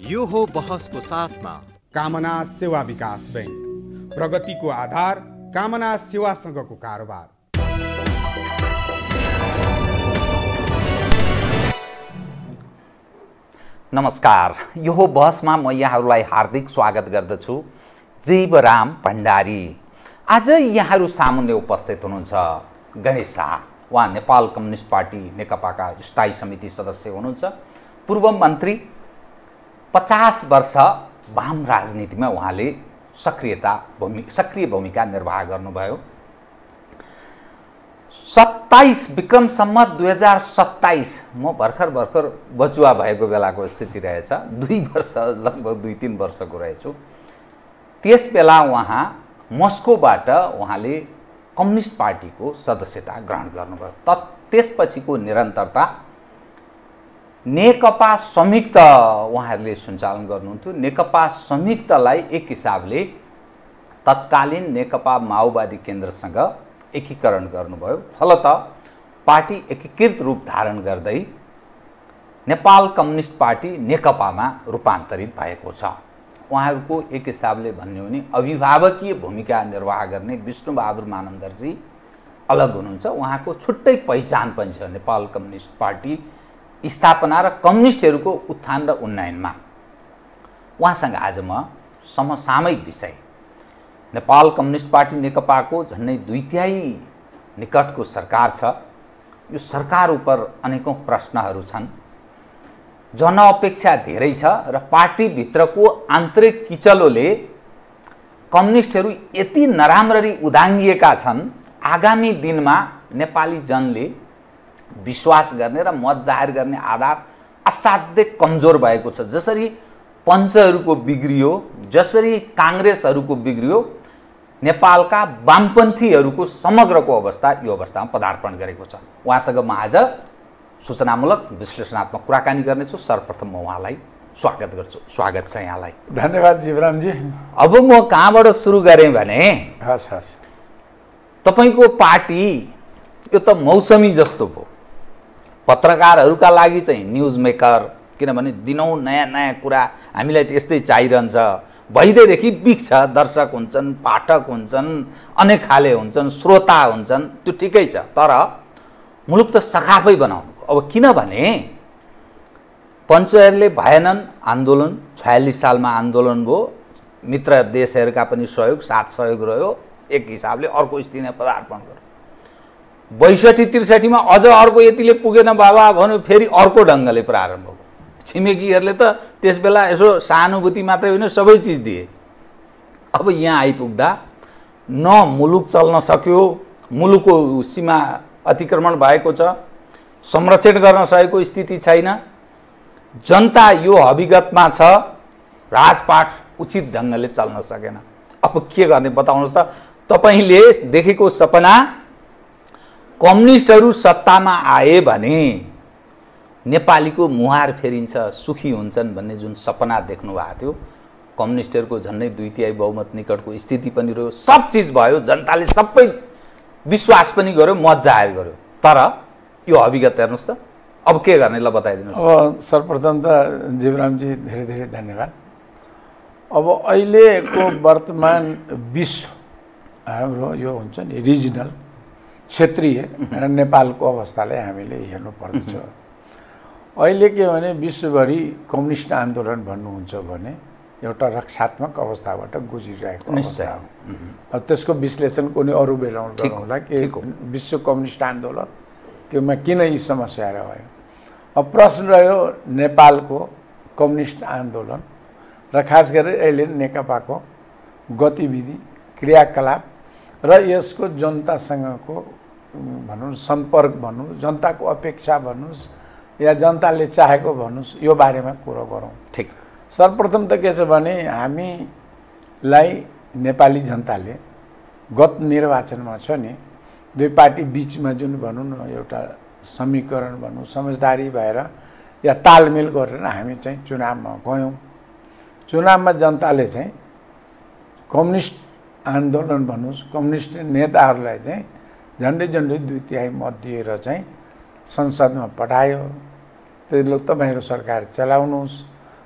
यो हो बहसको साथमा कामना सेवा विकास बैंक, प्रगतिको आधार कामना सेवासँगको कारोबार। नमस्कार, यो हो बहसमा म यहाँहरूलाई हार्दिक स्वागत गर्दछु। जीवराम भण्डारी आज यहाँहरू सामुन्ने उपस्थित हुनुहुन्छ। गणेश शाह, उहाँ नेपाल कम्युनिस्ट पार्टी नेकपाका स्थायी समिति सदस्य हुनुहुन्छ। पूर्व मन्त्री, 50 वर्ष वाम राजनीतिमा उहाँले सक्रिय भूमिका निर्वाह गर्नुभयो। 27 विक्रम सम्मत 2027 म भर्खर बचुवा भएको बेलाको स्थिति रहेछ। 2 वर्ष लगभग 2-3 वर्षको रहेछु। त्यस बेला उहाँ मस्कोबाट उहाँले कम्युनिस्ट पार्टीको सदस्यता ग्रहण गर्नुभयो। त्यसपछिको निरन्तरता नेकपा संयुक्त उहाँहरूले सञ्चालन गर्नुहुन्थ्यो। नेकपा संयुक्तलाई एक हिसाबले तत्कालीन नेकपा माओवादी केन्द्रसँग एकीकरण गर्नुभयो। फलत पार्टी एकीकृत रूप धारण गर्दै नेपाल कम्युनिस्ट पार्टी नेकपामा रूपान्तरित भएको छ। उहाँहरूको एक हिसाबले भन्ने हो भने अभिभावकीय भूमिका निर्वाह गर्ने विष्णुबहादुर मानन्दरजी अलग हुनुहुन्छ। उहाँको छुट्टै पहिचान पनि छ नेपाल कम्युनिस्ट पार्टी स्थापना र कम्युनिस्टहरूको उत्थान र उन्नयनमा। उहाँसँग आज म समसामयिक विषय नेपाल कम्युनिस्ट पार्टी नेकपाको झन्डै 2/3 निकटको सरकार छ। यो सरकार उप अनेकौं प्रश्नहरू छन्। जनअपेक्षा धेरै छ र पार्टीभित्रको आन्तरिक किचलोले कम्युनिस्टहरू यति नराम्ररी उदाङ्गिएका छन्। आगामी दिनमा नेपाली जनले विश्वास गर्ने र मत जाहेर गर्ने आधार असाध्यै कमजोर भएको छ। जसरी पञ्चहरूको बिग्रियो, जसरी काङ्ग्रेसहरूको बिग्रियो, नेपालका वामपन्थीहरूको समग्रको अवस्था यो अवस्थामा पदार्पण गरेको छ। उहाँसँग म आज सूचनामूलक विश्लेषणात्मक कुराकानी गर्नेछु। सर्वप्रथम म उहाँलाई स्वागत गर्छु। स्वागत छ यहाँलाई। धन्यवाद जीवरामजी। अब म कहाँबाट सुरु गरेँ भने हस् तपाईको पार्टी यो त मौसमी जस्तो भयो। पत्रकारहरूका लागि चाहिँ न्युज मेकर, किनभने दिनौँ नयाँ कुरा हामीलाई त्यस्तै चाहिरहन्छ। भइदैदेखि बिग्छ, दर्शक हुन्छन्, पाठक हुन्छन्, अनेक खाले हुन्छन्, श्रोता हुन्छन्, त्यो ठिकै छ। तर मुलुक त सखापै बनाउनु। अब किनभने पञ्चहरूले भएनन् आन्दोलन, 46 सालमा आन्दोलन भयो। मित्र देशहरूका पनि साथ सहयोग रह्यो। एक हिसाबले अर्को स्थितिमा पदार्पण गर्यो। 62-63 मा अझ अर्को यतिले पुगेन बाबा भन्यो, फेरि अर्को ढङ्गले प्रारम्भ भयो। छिमेकीहरूले त त्यस बेला यसो सहानुभूति मात्रै होइन, सबै चिज दिए। अब यहाँ आइपुग्दा न मुलुक चल्न सक्यो, मुलुकको सीमा अतिक्रमण भएको छ, संरक्षण गर्न सकेको स्थिति छैन। जनता यो हविगतमा छ, राजपाट उचित ढङ्गले चल्न सकेन। अब के गर्ने बताउनुहोस् त। तपाईले देखेको सपना कम्युनिस्टहरू सत्तामा आए भने नेपालीको मुहार फेरिन्छ, सुखी हुन्छन् भन्ने जुन सपना देख्नु भएको थियो, कम्युनिस्टहरूको झन्डै 2/3 बहुमत निकटको स्थिति पनि रह्यो। सब चिज भयो, जनताले सबै विश्वास पनि गर्यो, मत जाहेर गर्यो। तर यो हविगत हेर्नुहोस् त। अब के गर्ने ल बताइदिनुहोस्। अब सर्वप्रथम त जीवरामजी धेरै धेरै धन्यवाद। अब अहिलेको वर्तमान विश्व हाम्रो यो हुन्छ नि रिजनल क्षेत्रीय र नेपालको अवस्थालाई हामीले हेर्नु पर्दछ। अहिले के भने विश्वभरि कम्युनिस्ट आन्दोलन भन्नुहुन्छ भने एउटा रक्षात्मक अवस्थाबाट गुजिरहेको अवस्था हो। अब त्यसको विश्लेषण कुनै अरू बेला गरौँला कि विश्व कम्युनिस्ट आन्दोलन त्योमा किन यी समस्याहरू आयो। अब प्रश्न रह्यो नेपालको कम्युनिस्ट आन्दोलन र खास गरेर अहिले नेकपाको गतिविधि, क्रियाकलाप र यसको जनतासँगको भनौँ सम्पर्क भनौँ, जनताको अपेक्षा भन्नुहोस् या जनताले चाहेको भन्नुहोस्, यो बारेमा कुरो गरौँ। ठिक। सर्वप्रथम त के छ भने हामीलाई नेपाली जनताले गत निर्वाचनमा छ नि 2 पार्टी बिचमा जुन भनौँ न एउटा समीकरण भनौँ, समझदारी भएर या तालमेल गरेर हामी चाहिँ चुनावमा गयौँ। चुनावमा जनताले चाहिँ कम्युनिस्ट आन्दोलन भन्नुहोस्, कम्युनिस्ट नेताहरूलाई चाहिँ झन्डै 2/3 मत दिएर चाहिँ संसदमा पठायो। त्यसले तपाईँहरू सरकार चलाउनुहोस्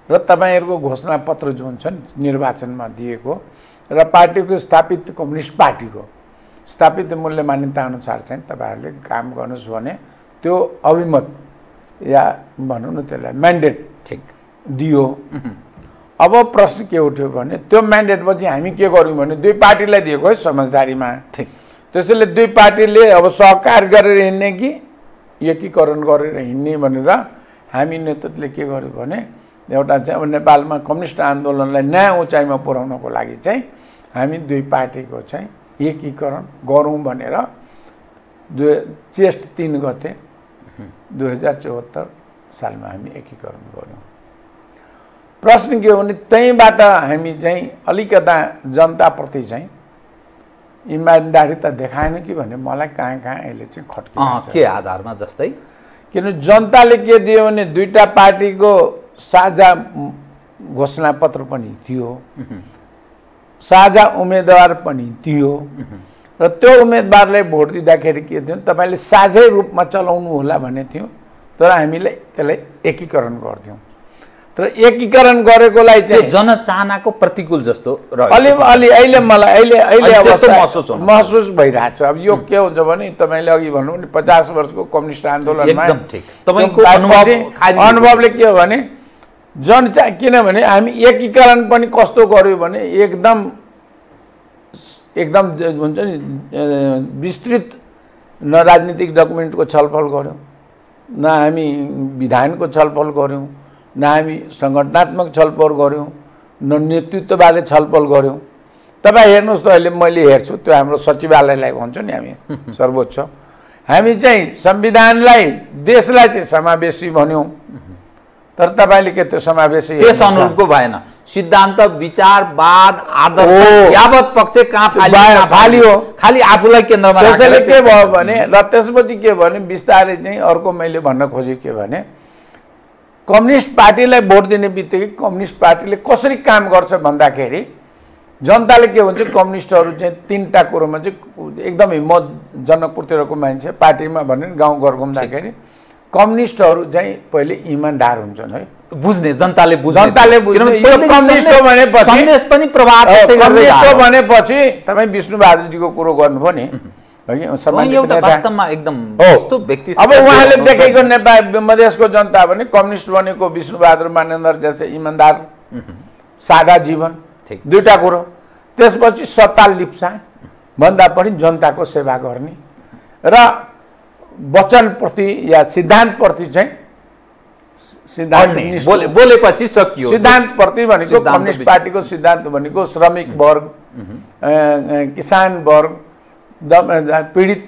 र र तपाईँहरूको घोषणापत्र जो हुन्छ नि निर्वाचनमा दिएको र पार्टीको स्थापित कम्युनिस्ट पार्टीको स्थापित मूल्य मान्यता अनुसार चाहिँ तपाईँहरूले काम गर्नुहोस् भने त्यो अभिमत या भनौँ न त्यसलाई म्यान्डेट ठिक दियो। अब प्रश्न के उठ्यो भने त्यो म्यान्डेटपछि हामी के गर्यौँ भने दुई पार्टीलाई दिएको है समझदारीमा। ठिक त्यसैले दुई पार्टीले अब सहकार गरेर हिँड्ने कि एकीकरण गरेर हिँड्ने भनेर हामी नेतृत्वले के गर्यो भने एउटा चाहिँ अब नेपालमा कम्युनिस्ट आन्दोलनलाई नयाँ उचाइमा पुर्याउनको लागि चाहिँ हामी दुई पार्टीको चाहिँ एकीकरण गरौँ भनेर जेष्ठ 3 गते 2074 सालमा हामी एकीकरण गऱ्यौँ। प्रश्न के हो भने त्यहीँबाट हामी चाहिँ अलिकता जनताप्रति चाहिँ इमान्दारिता देखाएन कि भने मलाई कहाँ अहिले चाहिँ खट्किन्छ। के आधारमा जस्तै किनभने जनताले के दियो भने दुईटा पार्टीको साझा घोषणापत्र पनि थियो, साझा उम्मेदवार पनि थियो र त्यो उम्मेदवारलाई भोट दिँदाखेरि के थियो तपाईँले साझै रूपमा चलाउनु होला भन्ने थियो। तर हामीले त्यसलाई एकीकरण गर्थ्यौँ। तर एकीकरण गरेकोलाई चाहिँ जनचाहनाको प्रतिकूल जस्तो अलि अहिले मलाई अहिले अवस्था महसुस भइरहेछ। अब यो के हुन्छ भने तपाईँले अघि भन्नु नि 50 वर्षको कम्युनिस्ट आन्दोलनमा एकदम ठिक तपाईँको अनुभवले के हो भने किनभने हामी एकीकरण पनि कस्तो गर्यो भने एकदम हुन्छ नि विस्तृत न राजनीतिक डकुमेन्टको छलफल गऱ्यौँ, न हामी विधानको छलफल गऱ्यौँ, न हामी सङ्गठनात्मक छलफल गऱ्यौँ, न नेतृत्वबारे छलफल गऱ्यौँ। तपाईँ हेर्नुहोस् त अहिले मैले हेर्छु त्यो हाम्रो सचिवालयलाई भन्छ नि हामी सर्वोच्च हामी चाहिँ संविधानलाई देशलाई चाहिँ समावेशी भन्यौँ। तर तपाईँले के त्यो समावेशी त्यस अनुरूपको भएन। सिद्धान्त विचारवाद आदर्श यावत पक्ष कहाँ फालियो, खालि आफूलाई केन्द्रमा त्यसैले के भयो भने र त्यसपछि के भने बिस्तारै चाहिँ अर्को मैले भन्न खोजेँ के भने कम्युनिस्ट पार्टीलाई भोट दिने बित्तिकै कम्युनिस्ट पार्टीले कसरी काम गर्छ भन्दाखेरि जनताले के भन्छ कम्युनिस्टहरू चाहिँ 3टा कुरोमा चाहिँ एकदमै म जनकपुरतिरको मान्छे पार्टीमा भने गाउँघर घुम्दाखेरि कम्युनिस्टहरू चाहिँ पहिले इमान्दार हुन्छन् है, बुझ्ने जनताले भनेपछि तपाईँ विष्णुबहादुरजीको कुरो गर्नुभयो नि अब उहाँले देखेको नेपाल मधेसको जनता भने कम्युनिस्ट बनेको विष्णुबहादुर मानेन्द्र जैसे इमान्दार सादा जीवन दुईटा कुरो। त्यसपछि सत्ता लिप्सा भन्दा पनि जनताको सेवा गर्ने र वचनप्रति या सिद्धान्तप्रति चाहिँ सिद्धान्त बोलेपछि सकियो। सिद्धान्तप्रति भनेको कम्युनिस्ट पार्टीको सिद्धान्त भनेको श्रमिक वर्ग, किसान वर्ग, पीडित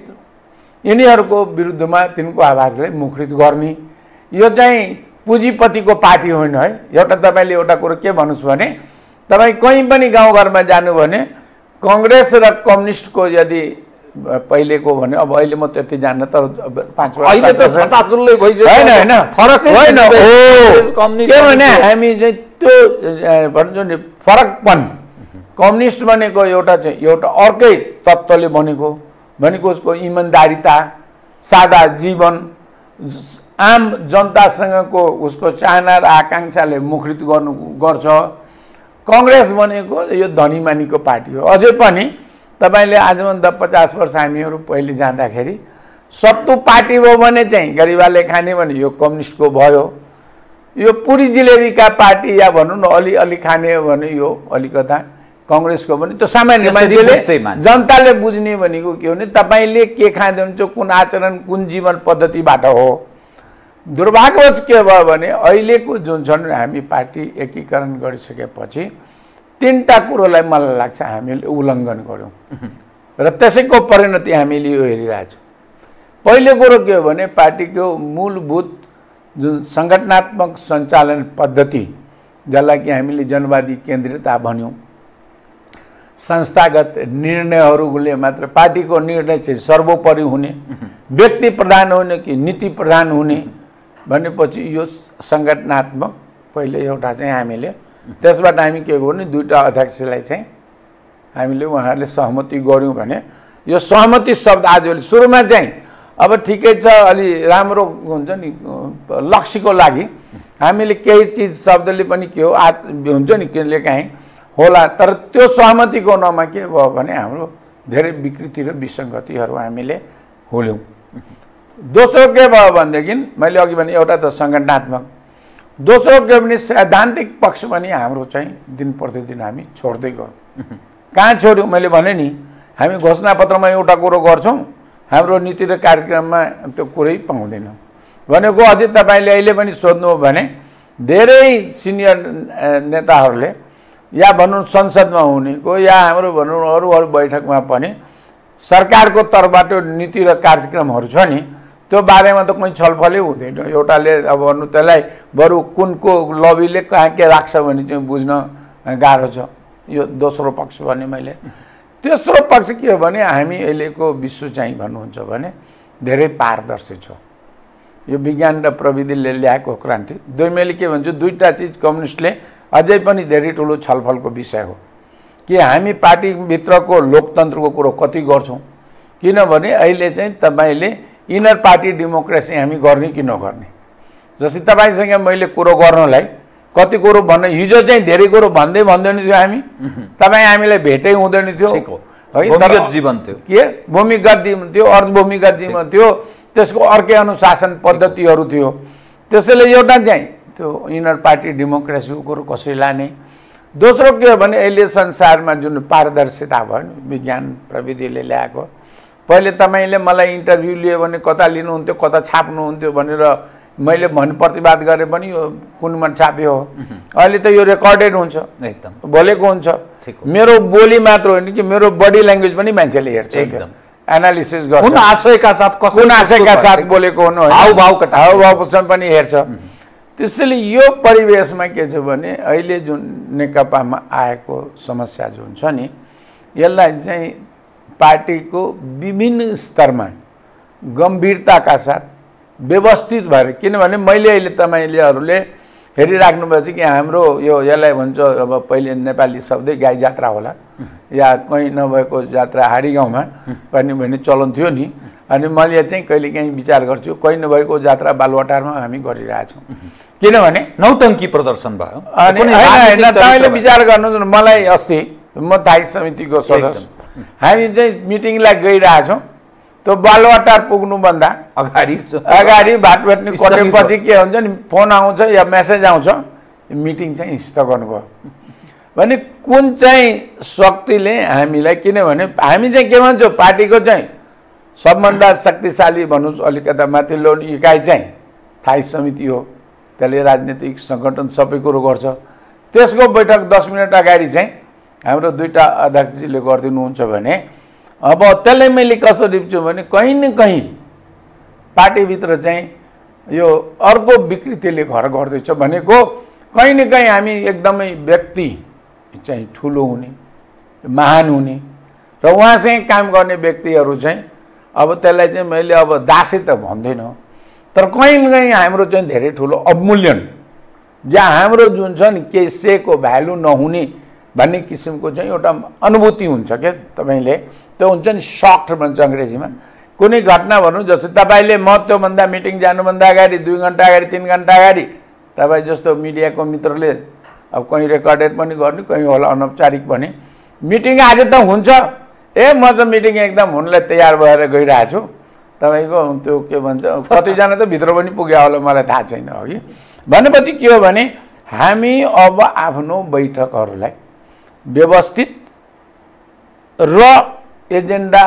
यिनीहरूको विरुद्धमा तिनको आवाजलाई मुखरित गर्ने। यो चाहिँ पुँजीपतिको पार्टी होइन है। एउटा तपाईँले एउटा कुरो के भन्नुहोस् भने तपाईँ कहीँ पनि गाउँघरमा जानु भने कङ्ग्रेस र कम्युनिस्टको यदि पहिलेको भने अब अहिले म त्यति जान्न तर 5 वर्ष अहिले त छताछुल्लै भइसक्यो हैन फरकै होइन के भने हामी चाहिँ त्यो भन्छ नि फरकपन कम्युनिस्ट भनेको एउटा चाहिँ एउटा अर्कै तत्त्वले भनेको उसको इमान्दारिता, सादा जीवन, आम जनतासँगको उसको चाहना र आकाङ्क्षाले मुखरित गर्छ। कङ्ग्रेस भनेको यो धनीमानीको पार्टी हो। अझै पनि तपाईले आजभन्दा 50 वर्ष हामीहरू पहिले जाँदाखेरि सत्तु पार्टी हो भने चाहिँ गरिबाले खाने भने यो कम्युनिस्टको भयो। यो पुरी जिलेबीका पार्टी या भनौँ न अलि खाने हो भने यो अलिकता कङ्ग्रेसको पनि त्यो सामान्य मान्छेले जनताले बुझ्ने भनेको के हो भने तपाईले के खाँदै हुनुहुन्छ, कुन आचरण कुन जीवन पद्धतिबाट हो। दुर्भाग्यवश के भयो भने अहिलेको जुन छन् हामी पार्टी एकीकरण गरिसकेपछि 3टा कुरोलाई मलाई लाग्छ हामीले उल्लङ्घन गर्यौँ र त्यसैको परिणति हामीले यो हेरिरहेछौँ। पहिलो कुरो के हो भने पार्टीको मूलभूत जुन सङ्गठनात्मक सञ्चालन पद्धति जसलाई कि हामीले जनवादी केन्द्रितता भन्यौँ, संस्थागत निर्णयहरूले मात्र पार्टीको निर्णय चाहिँ सर्वोपरि हुने, व्यक्ति प्रधान हुने कि नीति प्रधान हुने भनेपछि यो सङ्गठनात्मक पहिले एउटा चाहिँ हामीले त्यसबाट हामी के गर्नु 2टा अध्यक्षलाई चाहिँ हामीले उहाँहरूले सहमति गर्यौँ भने यो सहमति शब्द आजभोलि सुरुमा चाहिँ अब ठिकै छ अलि राम्रो हुन्छ नि लक्ष्यको लागि हामीले केही चिज शब्दले पनि के हो हुन्छ नि केले काहीँ होला, तर त्यो सहमति गर्नमा के भयो भने हाम्रो धेरै विकृति र विसङ्गतिहरू हामीले हुल्यौँ। दोस्रो के भयो भनेदेखि मैले अघि भने एउटा त सङ्गठनात्मक, दोस्रो के भने सैद्धान्तिक पक्ष पनि हाम्रो चाहिँ दिन प्रतिदिन हामी छोड्दै गयौँ। कहाँ छोड्यौँ? मैले भने नि हामी घोषणापत्रमा एउटा कुरो गर्छौँ, हाम्रो नीति र कार्यक्रममा त्यो कुरै पाउँदैनौँ भनेको। अझै तपाईँले अहिले पनि सोध्नु हो भने धेरै सिनियर नेताहरूले या भनौँ संसदमा हुनेको या हाम्रो भनौँ अरू बैठकमा पनि सरकारको तर्फबाट नीति र कार्यक्रमहरू छ नि, त्यो बारेमा त कुनै छलफलै हुँदैन। एउटाले अब भन्नु त्यसलाई बरु कुनको लबीले कहाँ के राख्छ भने चाहिँ बुझ्न गाह्रो छ। यो दोस्रो पक्ष भने मैले। तेस्रो पक्ष के हो भने हामी अहिलेको विश्व चाहिँ भन्नुहुन्छ भने धेरै पारदर्शी छ। यो विज्ञान र प्रविधिले ल्याएको क्रान्ति। मैले के भन्छु, दुईवटा चिज कम्युनिस्टले अझै पनि धेरै ठुलो छलफलको विषय हो कि हामी पार्टीभित्रको लोकतन्त्रको कुरो कति गर्छौँ। किनभने अहिले चाहिँ तपाईँले इनर पार्टी डेमोक्रेसी हामी गर्ने कि नगर्ने, जस्तै तपाईँसँग मैले कुरो गर्नलाई कति कुरो भन्न, हिजो चाहिँ धेरै कुरो भन्दैन थियो हामी, तपाईँ हामीलाई भेटै हुँदैन थियो है, भूमिगत जीवन थियो के भूमिगत जीवन थियो, अर्धभूमिगत जीवन थियो, त्यसको अर्कै अनुशासन पद्धतिहरू थियो। त्यसैले एउटा चाहिँ त्यो इनर पार्टी डेमोक्रेसीको कुरो कसरी लाने। दोस्रो के हो भने अहिले संसारमा जुन पारदर्शिता भयो नि विज्ञान प्रविधिले ल्याएको, पहिले तपाईँले मलाई इन्टरभ्यू लियो भने कता लिनुहुन्थ्यो कता छाप्नुहुन्थ्यो भनेर मैले प्रतिवाद गरेँ पनि यो कुनमा छाप्यो हो। अहिले त यो रेकर्डेड हुन्छ, एकदम बोलेको हुन्छ। मेरो बोली मात्र होइन कि मेरो बडी ल्याङ्ग्वेज पनि मान्छेले हेर्छ, एकदम एनालिसिस गर्छ, कुन आशयका साथ बोलेको हुनु, हावभाव पनि हेर्छ। त्यसैले यो परिवेशमा के छ भने अहिले जुन नेकपामा आएको समस्या जुन छ नि, यसलाई चाहिँ पार्टीको विभिन्न स्तरमा गम्भीरताका साथ व्यवस्थित भएर, किनभने मैले अहिले तपाईँलेहरूले हेरिराख्नुभएछ कि हाम्रो यसलाई भन्छ अब पहिले नेपाली शब्दै गाई जात्रा होला या कहीँ नभएको जात्रा हाडी गाउँमा पनि भन्ने चलन थियो नि। अनि मैले चाहिँ कहिलेकाहीँ विचार गर्छु कहीँ नभएको जात्रा बालुवाटारमा हामी गरिरहेछौँ, किनभने नौटङ्की प्रदर्शन भयो। अनि तपाईँले विचार गर्नुहोस् न, मलाई अस्ति म थाई समितिको सदस्य, हामी चाहिँ मिटिङलाई गइरहेछौँ, त्यो बालुवाटार पुग्नुभन्दा अगाडि भात भेट्ने कटेपछि के हुन्छ नि, फोन आउँछ या मेसेज आउँछ, मिटिङ चाहिँ स्थगन भयो भने कुन चाहिँ शक्तिले हामीलाई, किनभने हामी चाहिँ के भन्छौँ पार्टीको चाहिँ सबभन्दा शक्तिशाली भन्नुहोस् अलिकता माथिल्लो इकाइ चाहिँ थाई समिति हो, त्यसले राजनीतिक सङ्गठन सबै कुरो गर्छ। त्यसको बैठक 10 मिनट अगाडि चाहिँ हाम्रो दुईटा अध्यक्षजीले गरिदिनुहुन्छ भने अब त्यसलाई मैले कसो लिप्छु भने कहीँ न कहीँ पार्टीभित्र चाहिँ यो अर्को विकृतिले घर गर्दैछ भनेको, कहीँ न कहीँ हामी एकदमै व्यक्ति चाहिँ ठुलो हुने, महान हुने र उहाँसँग काम गर्ने व्यक्तिहरू चाहिँ अब त्यसलाई चाहिँ मैले अब दासै त भन्दैन, तर कहीँ न कहीँ हाम्रो चाहिँ धेरै ठुलो अवमूल्यन, जहाँ हाम्रो जुन छ नि केसेको भ्यालु नहुने भन्ने किसिमको चाहिँ एउटा अनुभूति हुन्छ क्या। तपाईँले त्यो हुन्छ नि सक्ट भन्छ अङ्ग्रेजीमा। कुनै घटना भनौँ, जस्तो तपाईँले म त्योभन्दा मिटिङ जानुभन्दा अगाडि 2 घन्टा अगाडि 3 घन्टा अगाडि तपाईँ जस्तो मिडियाको मित्रले अब कहीँ रेकर्डेड पनि गर्ने, कहीँ होला अनौपचारिक पनि, मिटिङ आज त हुन्छ, म त मिटिङ एकदम हुनलाई तयार भएर गइरहेको छु, तपाईँको त्यो के भन्छ कतिजना त भित्र पनि पुग्यो होला मलाई थाहा छैन अघि भनेपछि के हो भने हामी अब आफ्नो बैठकहरूलाई व्यवस्थित र एजेन्डा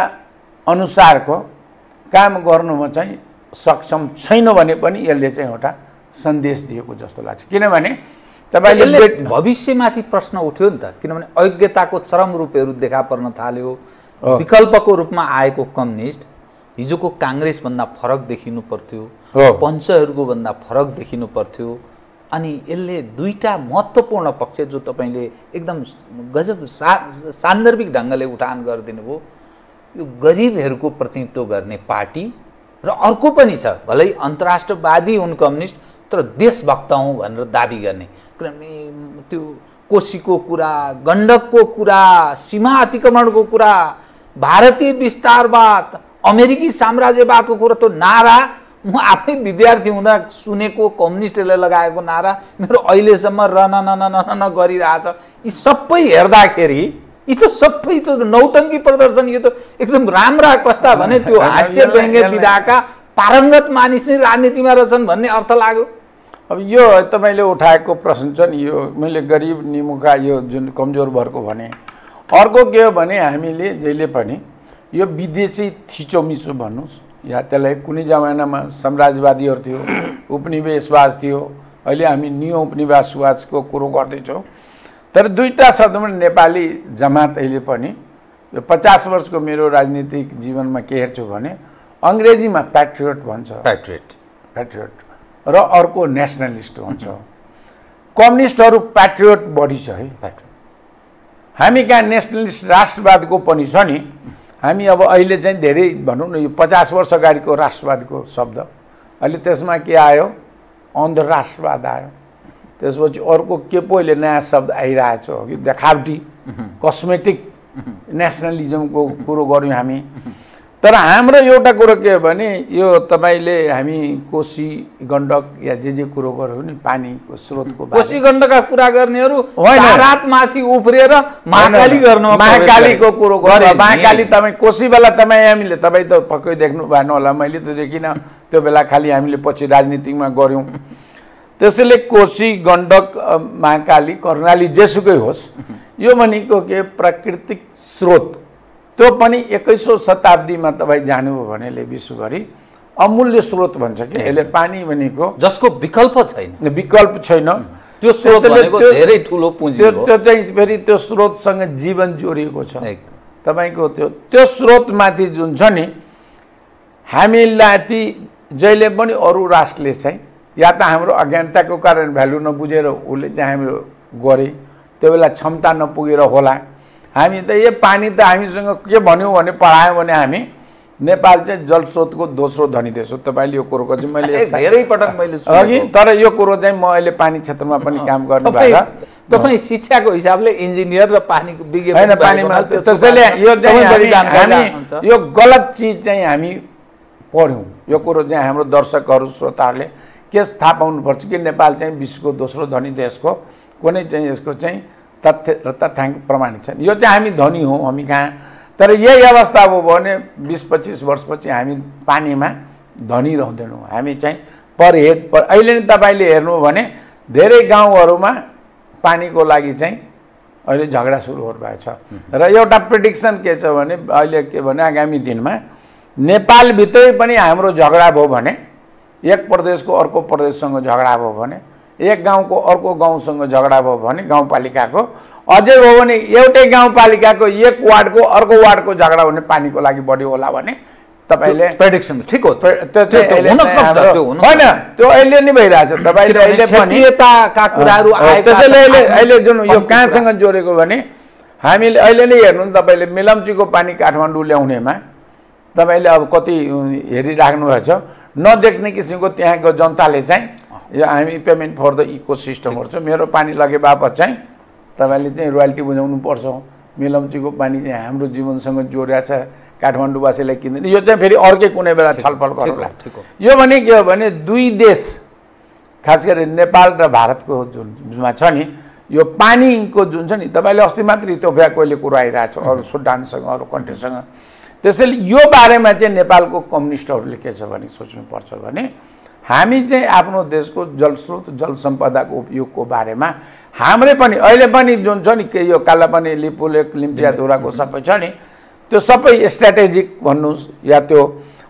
अनुसारको काम गर्नुमा चाहिँ सक्षम छैन भने पनि यसले चाहिँ एउटा सन्देश दिएको जस्तो लाग्छ। किनभने तपाईँले भविष्यमाथि प्रश्न उठ्यो नि त, किनभने अयोग्यताको चरम रूपहरू देखा पर्न थाल्यो। विकल्पको रूपमा आएको कम्युनिस्ट हिजोको काङ्ग्रेसभन्दा फरक देखिनु पर्थ्यो, पञ्चहरूको भन्दा फरक देखिनु पर्थ्यो। अनि यसले दुईटा महत्त्वपूर्ण पक्ष जो तपाईँले एकदम गजब सान्दर्भिक ढङ्गले उठान गरिदिनु भयो, यो गरिबहरूको प्रतिनिधित्व गर्ने पार्टी र अर्को पनि छ, भलै अन्तर्राष्ट्रवादी हुन् कम्युनिस्ट तर देशभक्त हुँ भनेर दाबी गर्ने, किनभने त्यो कोशीको कुरा, गण्डकको कुरा, सीमा अतिक्रमणको कुरा, भारतीय विस्तारवाद, अमेरिकी साम्राज्यवादको कुरा, त्यो नारा म आफै विद्यार्थी हुँदा सुनेको कम्युनिस्टले लगाएको नारा मेरो अहिलेसम्म रन गरिरहेछ। यी सबै हेर्दाखेरि यी त सबै त नौटङ्की प्रदर्शन, यो त एकदम राम्रा कस्ता भने त्यो हास्य व्यङ्ग्य विधाका पारङ्गत मानिस नै राजनीतिमा रहेछन् भन्ने अर्थ लाग्यो। अब यो तपाईँले उठाएको प्रश्न छ नि, यो मैले गरिब निमुखा यो जुन कमजोर वर्गको भने, अर्को के हो भने हामीले जहिले पनि यो विदेशी थिचोमिचो भन्नुहोस् या त्यसलाई कुनै जमानामा साम्राज्यवादीहरू थियो, उपनिवेशवाद थियो, अहिले हामी न्यू उपनिवेशवादको कुरो गर्दैछौँ। तर दुईवटा शब्दमा नेपाली जमात अहिले पनि यो 50 वर्षको मेरो राजनीतिक जीवनमा के हेर्छु भने अङ्ग्रेजीमा प्याट्रियट भन्छ, प्याट्रियट र अर्को नेसनलिस्ट हुन्छ। कम्युनिस्टहरू प्याट्रियट बढी छ है, हामी कहाँ नेसनलिस्ट राष्ट्रवादको पनि छ नि। हामी अब अहिले चाहिँ धेरै भनौँ न यो 50 वर्ष अगाडिको राष्ट्रवादको शब्द, अहिले त्यसमा के आयो, अन्ध राष्ट्रवाद आयो। त्यसपछि अर्को के पो अहिले नयाँ शब्द आइरहेछ, कि देखावटी कस्मेटिक नेसनलिजमको कुरो गऱ्यौँ हामी। तर हाम्रो एउटा कुरो के हो भने यो तपाईँले हामी कोशी गण्डक या जे कुरो गऱ्यौँ नि पानीको स्रोतको, कोशी गण्डकका कुरा गर्नेहरू रातमाथि उफ्रिएर महाकाली गर्न, महाकालीको कुरो गर्यो। महाकाली तपाईँ कोशी बेला हामीले तपाईँ त पक्कै देख्नु भएन होला, मैले त देखिनँ त्यो बेला, खालि हामीले पछि राजनीतिमा गऱ्यौँ। त्यसैले कोशी गण्डक महाकाली कर्णाली जेसुकै होस्, यो भनेको के प्राकृतिक स्रोत, त्यो पनि 21औं शताब्दीमा तपाईँ जानुभयो भने विश्वभरि अमूल्य स्रोत भन्छ कि यसले, पानी भनेको जसको विकल्प छैन, त्यो स्रोत भनेको धेरै ठुलो पुँजी हो। त्यो चाहिँ फेरि त्यो स्रोतसँग जीवन जोडिएको छ तपाईँको। त्यो स्रोतमाथि जुन छ नि, हामीलाई जहिले पनि अरू राष्ट्रले चाहिँ या त हाम्रो अज्ञानताको कारण भ्यालु नबुझेर उसले चाहिँ हाम्रो गरे, त्यो बेला क्षमता नपुगेर होला। हामी त यो पानी त हामीसँग के भन्यौँ भने पढायौँ भने हामी नेपाल चाहिँ जलस्रोतको दोस्रो धनी देश हो। तपाईँले यो कुरोको चाहिँ मैले धेरै पटक मैले अघि, तर यो कुरो चाहिँ म अहिले पानी क्षेत्रमा पनि काम गर्नु भएको। तपाईँ शिक्षाको हिसाबले इन्जिनियर र पानीको विज्ञ होइन, पानीमा त्यसैले यो चाहिँ यो गलत चिज चाहिँ हामी पढ्यौँ। यो कुरो चाहिँ हाम्रो दर्शकहरू श्रोताहरूले के थाहा पाउनुपर्छ कि नेपाल चाहिँ विश्वको दोस्रो धनी देशको कुनै चाहिँ यसको चाहिँ तथ्य र तथ्याङ्क प्रमाणित छन्। यो चाहिँ हामी धनी हौँ हामी कहाँ, तर यही अवस्था हो भने 20-25 वर्षपछि हामी पानीमा धनी रहँदैनौँ। हामी चाहिँ पर हेड अहिले नै तपाईँले हेर्नु भने धेरै गाउँहरूमा पानीको लागि चाहिँ अहिले झगडा सुरु भएको छ। र एउटा प्रेडिक्सन के छ भने अहिले के भने आगामी दिनमा नेपालभित्रै पनि हाम्रो झगडा भयो भने, एक प्रदेशको अर्को प्रदेशसँग झगडा भयो भने, एक गाउँको अर्को गाउँसँग झगडा भयो भने, गाउँपालिकाको अझै हो भने एउटै गाउँपालिकाको एक वार्डको अर्को वार्डको झगडा भने पानीको लागि बढी होला भने तपाईँले प्रेडिक्सन ठिक हो। होइन, त्यो अहिले नै भइरहेछ। तपाईँले अहिले पनि त्यसैले अहिले जुन यो कहाँसँग जोडेको भने हामीले अहिले नै हेर्नु नि, तपाईँले मेलम्चीको पानी काठमाडौँ ल्याउनेमा तपाईँले अब कति हेरिराख्नु भएको छ, नदेख्ने किसिमको त्यहाँको जनताले चाहिँ यो हामी पेमेन्ट फर द इको सिस्टमहरू छ, मेरो पानी लगे बापत चाहिँ तपाईँले चाहिँ रोयल्टी बुझाउनु पर्छ। मेलम्चीको पानी चाहिँ हाम्रो जीवनसँग जोडिया छ, काठमाडौँवासीलाई किन्दैन। यो चाहिँ फेरि अर्कै कुनै बेला छलफल गरौँला। यो भने के हो भने दुई देश, खास गरी नेपाल र भारतको जुनमा छ नि यो पानीको जुन छ नि, तपाईँले अस्ति मात्रै इथियोपिया कोहीले कुरो आइरहेछ अरू सुडानसँग अरू कन्ट्रीसँग। त्यसैले यो बारेमा चाहिँ नेपालको कम्युनिस्टहरूले के छ भने सोच्नुपर्छ भने हामी चाहिँ आफ्नो देशको जलस्रोत जल सम्पदाको उपयोगको बारेमा हाम्रै पनि अहिले पनि जुन छ नि के यो कालापानी लिपुलेक लिम्पियाधुराको सबै छ नि, त्यो सबै स्ट्राटेजिक भन्नुहोस् या त्यो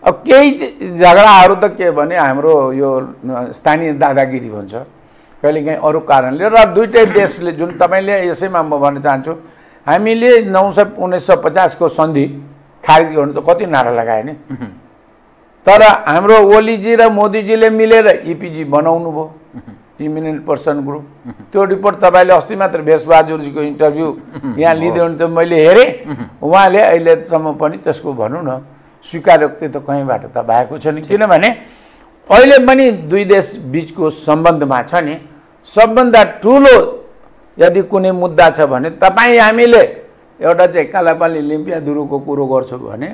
अब केही झगडाहरू त के भने हाम्रो यो स्थानीय दादागिरी भन्छ कहिलेकाहीँ अरू कारणले। र दुईटै देशले जुन तपाईँले यसैमा म भन्न चाहन्छु, हामीले 1950 को सन्धि खारिज गर्नु त कति नारा लगाए नि, तर हाम्रो ओलीजी र मोदीजीले मिलेर इपिजी बनाउनु भयो, इमिनेन्ट पर्सन ग्रुप। त्यो रिपोर्ट तपाईँले अस्ति मात्र भेषबहादुरजीको इन्टरभ्यू यहाँ लिँदै हुनु त मैले हेरेँ। उहाँले अहिलेसम्म पनि त्यसको भनौँ न स्वीकारोक्ति त कहीँबाट त भएको छैन, किनभने अहिले पनि दुई देश बिचको सम्बन्धमा छ नि, सबभन्दा ठुलो यदि कुनै मुद्दा छ भने तपाईँ हामीले एउटा चाहिँ कालापानी लिम्पियाधुराको कुरो गर्छौँ भने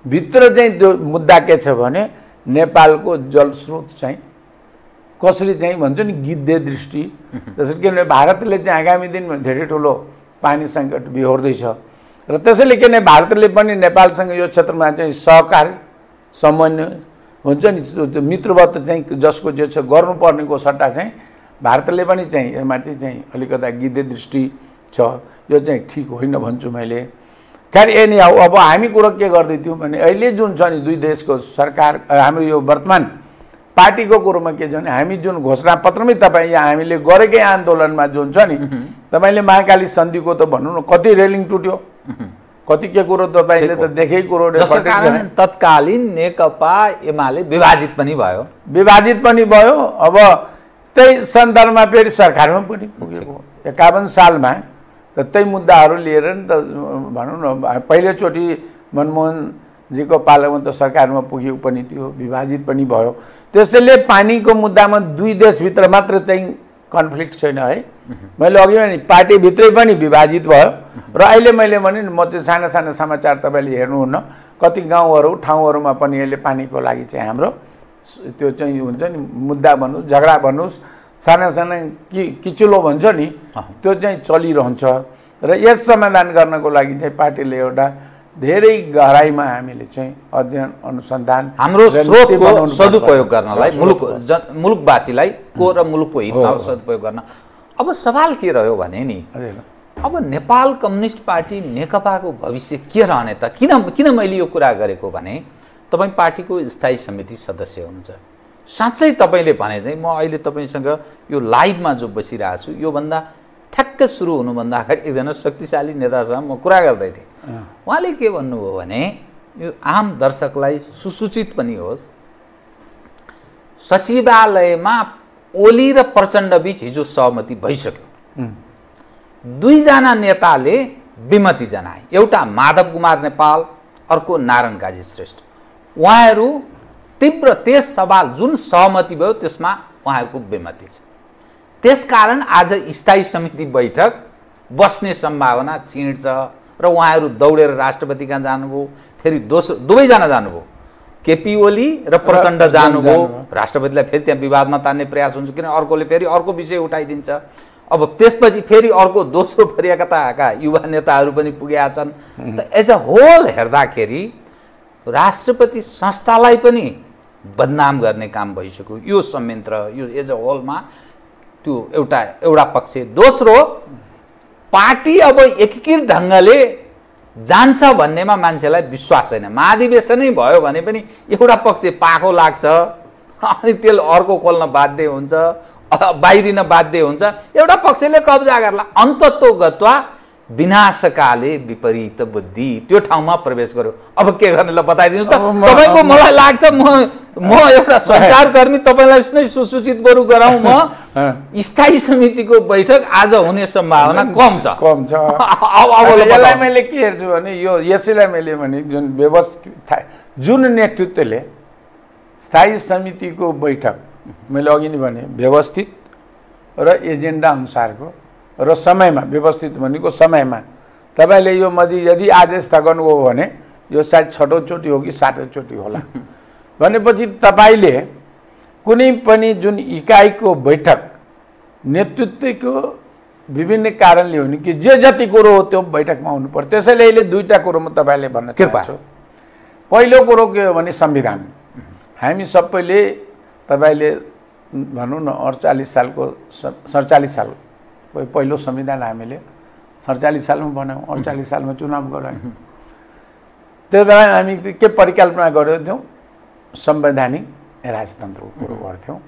भित्र चाहिँ त्यो मुद्दा के छ भने नेपालको जलस्रोत चाहिँ कसरी चाहिँ भन्छ नि गिद्धे दृष्टि, त्यसरी किनभने भारतले चाहिँ आगामी दिनमा धेरै ठुलो पानी सङ्कट बिहोर्दैछ र त्यसैले किन भारतले पनि नेपालसँग यो क्षेत्रमा चाहिँ सहकार समन्वय हुन्छ नि त्यो मित्रवत चाहिँ जसको जे छ गर्नुपर्नेको सट्टा चाहिँ भारतले पनि चाहिँ यसमाथि चाहिँ अलिकता गिद्धे दृष्टि छ, यो चाहिँ ठिक होइन भन्छु मैले। खैर एनी हाउ अब हामी कुरो के गर्दै थियौँ भने अहिले जुन छ नि दुई देशको सरकार हाम्रो यो वर्तमान पार्टीको कुरोमा के छ भने हामी जुन घोषणापत्रमै तपाईँ यहाँ हामीले गरेकै आन्दोलनमा जुन छ नि तपाईँले महाकाली सन्धिको त भनौँ न कति रेलिङ टुट्यो, कति के कुरो तपाईँले त देखेकै कुरो तत्कालीन नेकपा एमाले विभाजित पनि भयो, अब त्यही सन्दर्भमा फेरि सरकारमा पनि पुगेको 51 सालमा त त्यही मुद्दाहरू लिएर नि त भनौँ न पहिलोचोटि मनमोहनजीको पालामा त सरकारमा पुगेको पनि थियो, विभाजित पनि भयो। त्यसैले पानीको मुद्दामा दुई देशभित्र मात्र चाहिँ कन्फ्लिक्ट छैन है। मैले अघि भने पार्टीभित्रै पनि विभाजित भयो र अहिले मैले भने नि म चाहिँ साना साना समाचार तपाईँले हेर्नुहुन्न कति गाउँहरू ठाउँहरूमा पनि अहिले पानीको लागि चाहिँ हाम्रो त्यो चाहिँ हुन्छ नि मुद्दा भन्नुहोस् झगडा भन्नुहोस् साना साना किचुलो भन्छ नि त्यो चाहिँ चलिरहन्छ र यस समाधान गर्नको लागि चाहिँ पार्टीले एउटा धेरै गहराइमा हामीले चाहिँ अध्ययन अनुसन्धान हाम्रो स्रोतको सदुपयोग गर्नलाई मुलुकवासीलाई को र मुलुकको हितमा सदुपयोग गर्न। अब सवाल के रह्यो भने नि अब नेपाल कम्युनिस्ट पार्टी नेकपाको भविष्य के रहने त? किन मैले यो कुरा गरेको भने तपाईँ पार्टीको स्थायी समिति सदस्य हुनुहुन्छ। साँच्चै तपाईँले भने चाहिँ म अहिले तपाईँसँग यो लाइभमा जो बसिरहेको छु योभन्दा ठ्याक्क सुरु हुनुभन्दा अगाडि एकजना शक्तिशाली नेतासँग म कुरा गर्दै थिएँ। उहाँले के भन्नुभयो भने यो आम दर्शकलाई सुसूचित पनि होस्, सचिवालयमा ओली र प्रचण्ड बीच हिजो सहमति भइसक्यो। दुईजना नेताले विमति जनाए, एउटा माधव कुमार नेपाल अर्को नारायण काजी श्रेष्ठ। उहाँहरू तीव्र त्यस सवाल जुन सहमति भयो त्यसमा उहाँहरूको विमति छ। त्यसकारण आज स्थायी समिति बैठक बस्ने सम्भावना क्षीण छ र उहाँहरू दौडेर राष्ट्रपति कहाँ जानुभयो, फेरि दोस्रो दुवैजना जानुभयो, केपी ओली र प्रचण्ड जानुभयो। राष्ट्रपतिलाई फेरि त्यहाँ विवादमा तान्ने प्रयास हुन्छ किन अर्कोले फेरि अर्को विषय उठाइदिन्छ। अब त्यसपछि फेरि अर्को दोस्रो फरियाका युवा नेताहरू पनि पुगेका छन्। त एज अ होल हेर्दाखेरि राष्ट्रपति संस्थालाई पनि बदनाम गर्ने काम भइसक्यो यो संयन्त्र, यो एज अ होलमा त्यो एउटा पक्ष। दोस्रो पार्टी अब एकीकृत ढङ्गले जान्छ भन्नेमा मान्छेलाई विश्वास छैन। महाधिवेशनै भयो भने पनि एउटा पक्ष पाखो लाग्छ अनि त्यसले अर्को खोल्न बाध्य हुन्छ, बाहिरिन बाध्य हुन्छ, एउटा पक्षले कब्जा गर्ला। अन्ततोगत्वा विनाशकाले विपरीत बुद्धि त्यो ठाउँमा प्रवेश गर्यो। अब के गर्ने ल बताइदिनुहोस् त। तपाईँको मलाई लाग्छ म एउटा सञ्चारकर्मी तपाईँलाई नै सुसूचित बरु गराउँ म स्थायी समितिको बैठक आज हुने सम्भावना कम छ। यसलाई मैले के हेर्छु भने यसैलाई मैले भने जुन व्यवस्थित जुन नेतृत्वले स्थायी समितिको बैठक मैले अघि नै भने व्यवस्थित र एजेन्डा अनुसारको र समयमा, व्यवस्थित भनेको समयमा तपाईँले यो यदि आज स्थगन हो भने यो सायद 6औं चोटि हो कि 7औं चोटि होला भनेपछि तपाईँले कुनै पनि जुन इकाइको बैठक नेतृत्वको विभिन्न कारणले हो नि कि जे जति कुरो हो त्यो बैठकमा हुनु पर्छ। त्यसैले अहिले दुईटा कुरो म तपाईँले भन्न चाहन्छु। पहिलो कुरो के हो भने संविधान। हामी सबैले तपाईँले भनौँ न 47 साल पहिलो संविधान हामीले 47 सालमा बनायौँ, 48 सालमा चुनाव गरायौँ। त्यो बेला हामी के परिकल्पना गरेको थियौँ? संवैधानिक राजतन्त्रको कुरो गर्थ्यौँ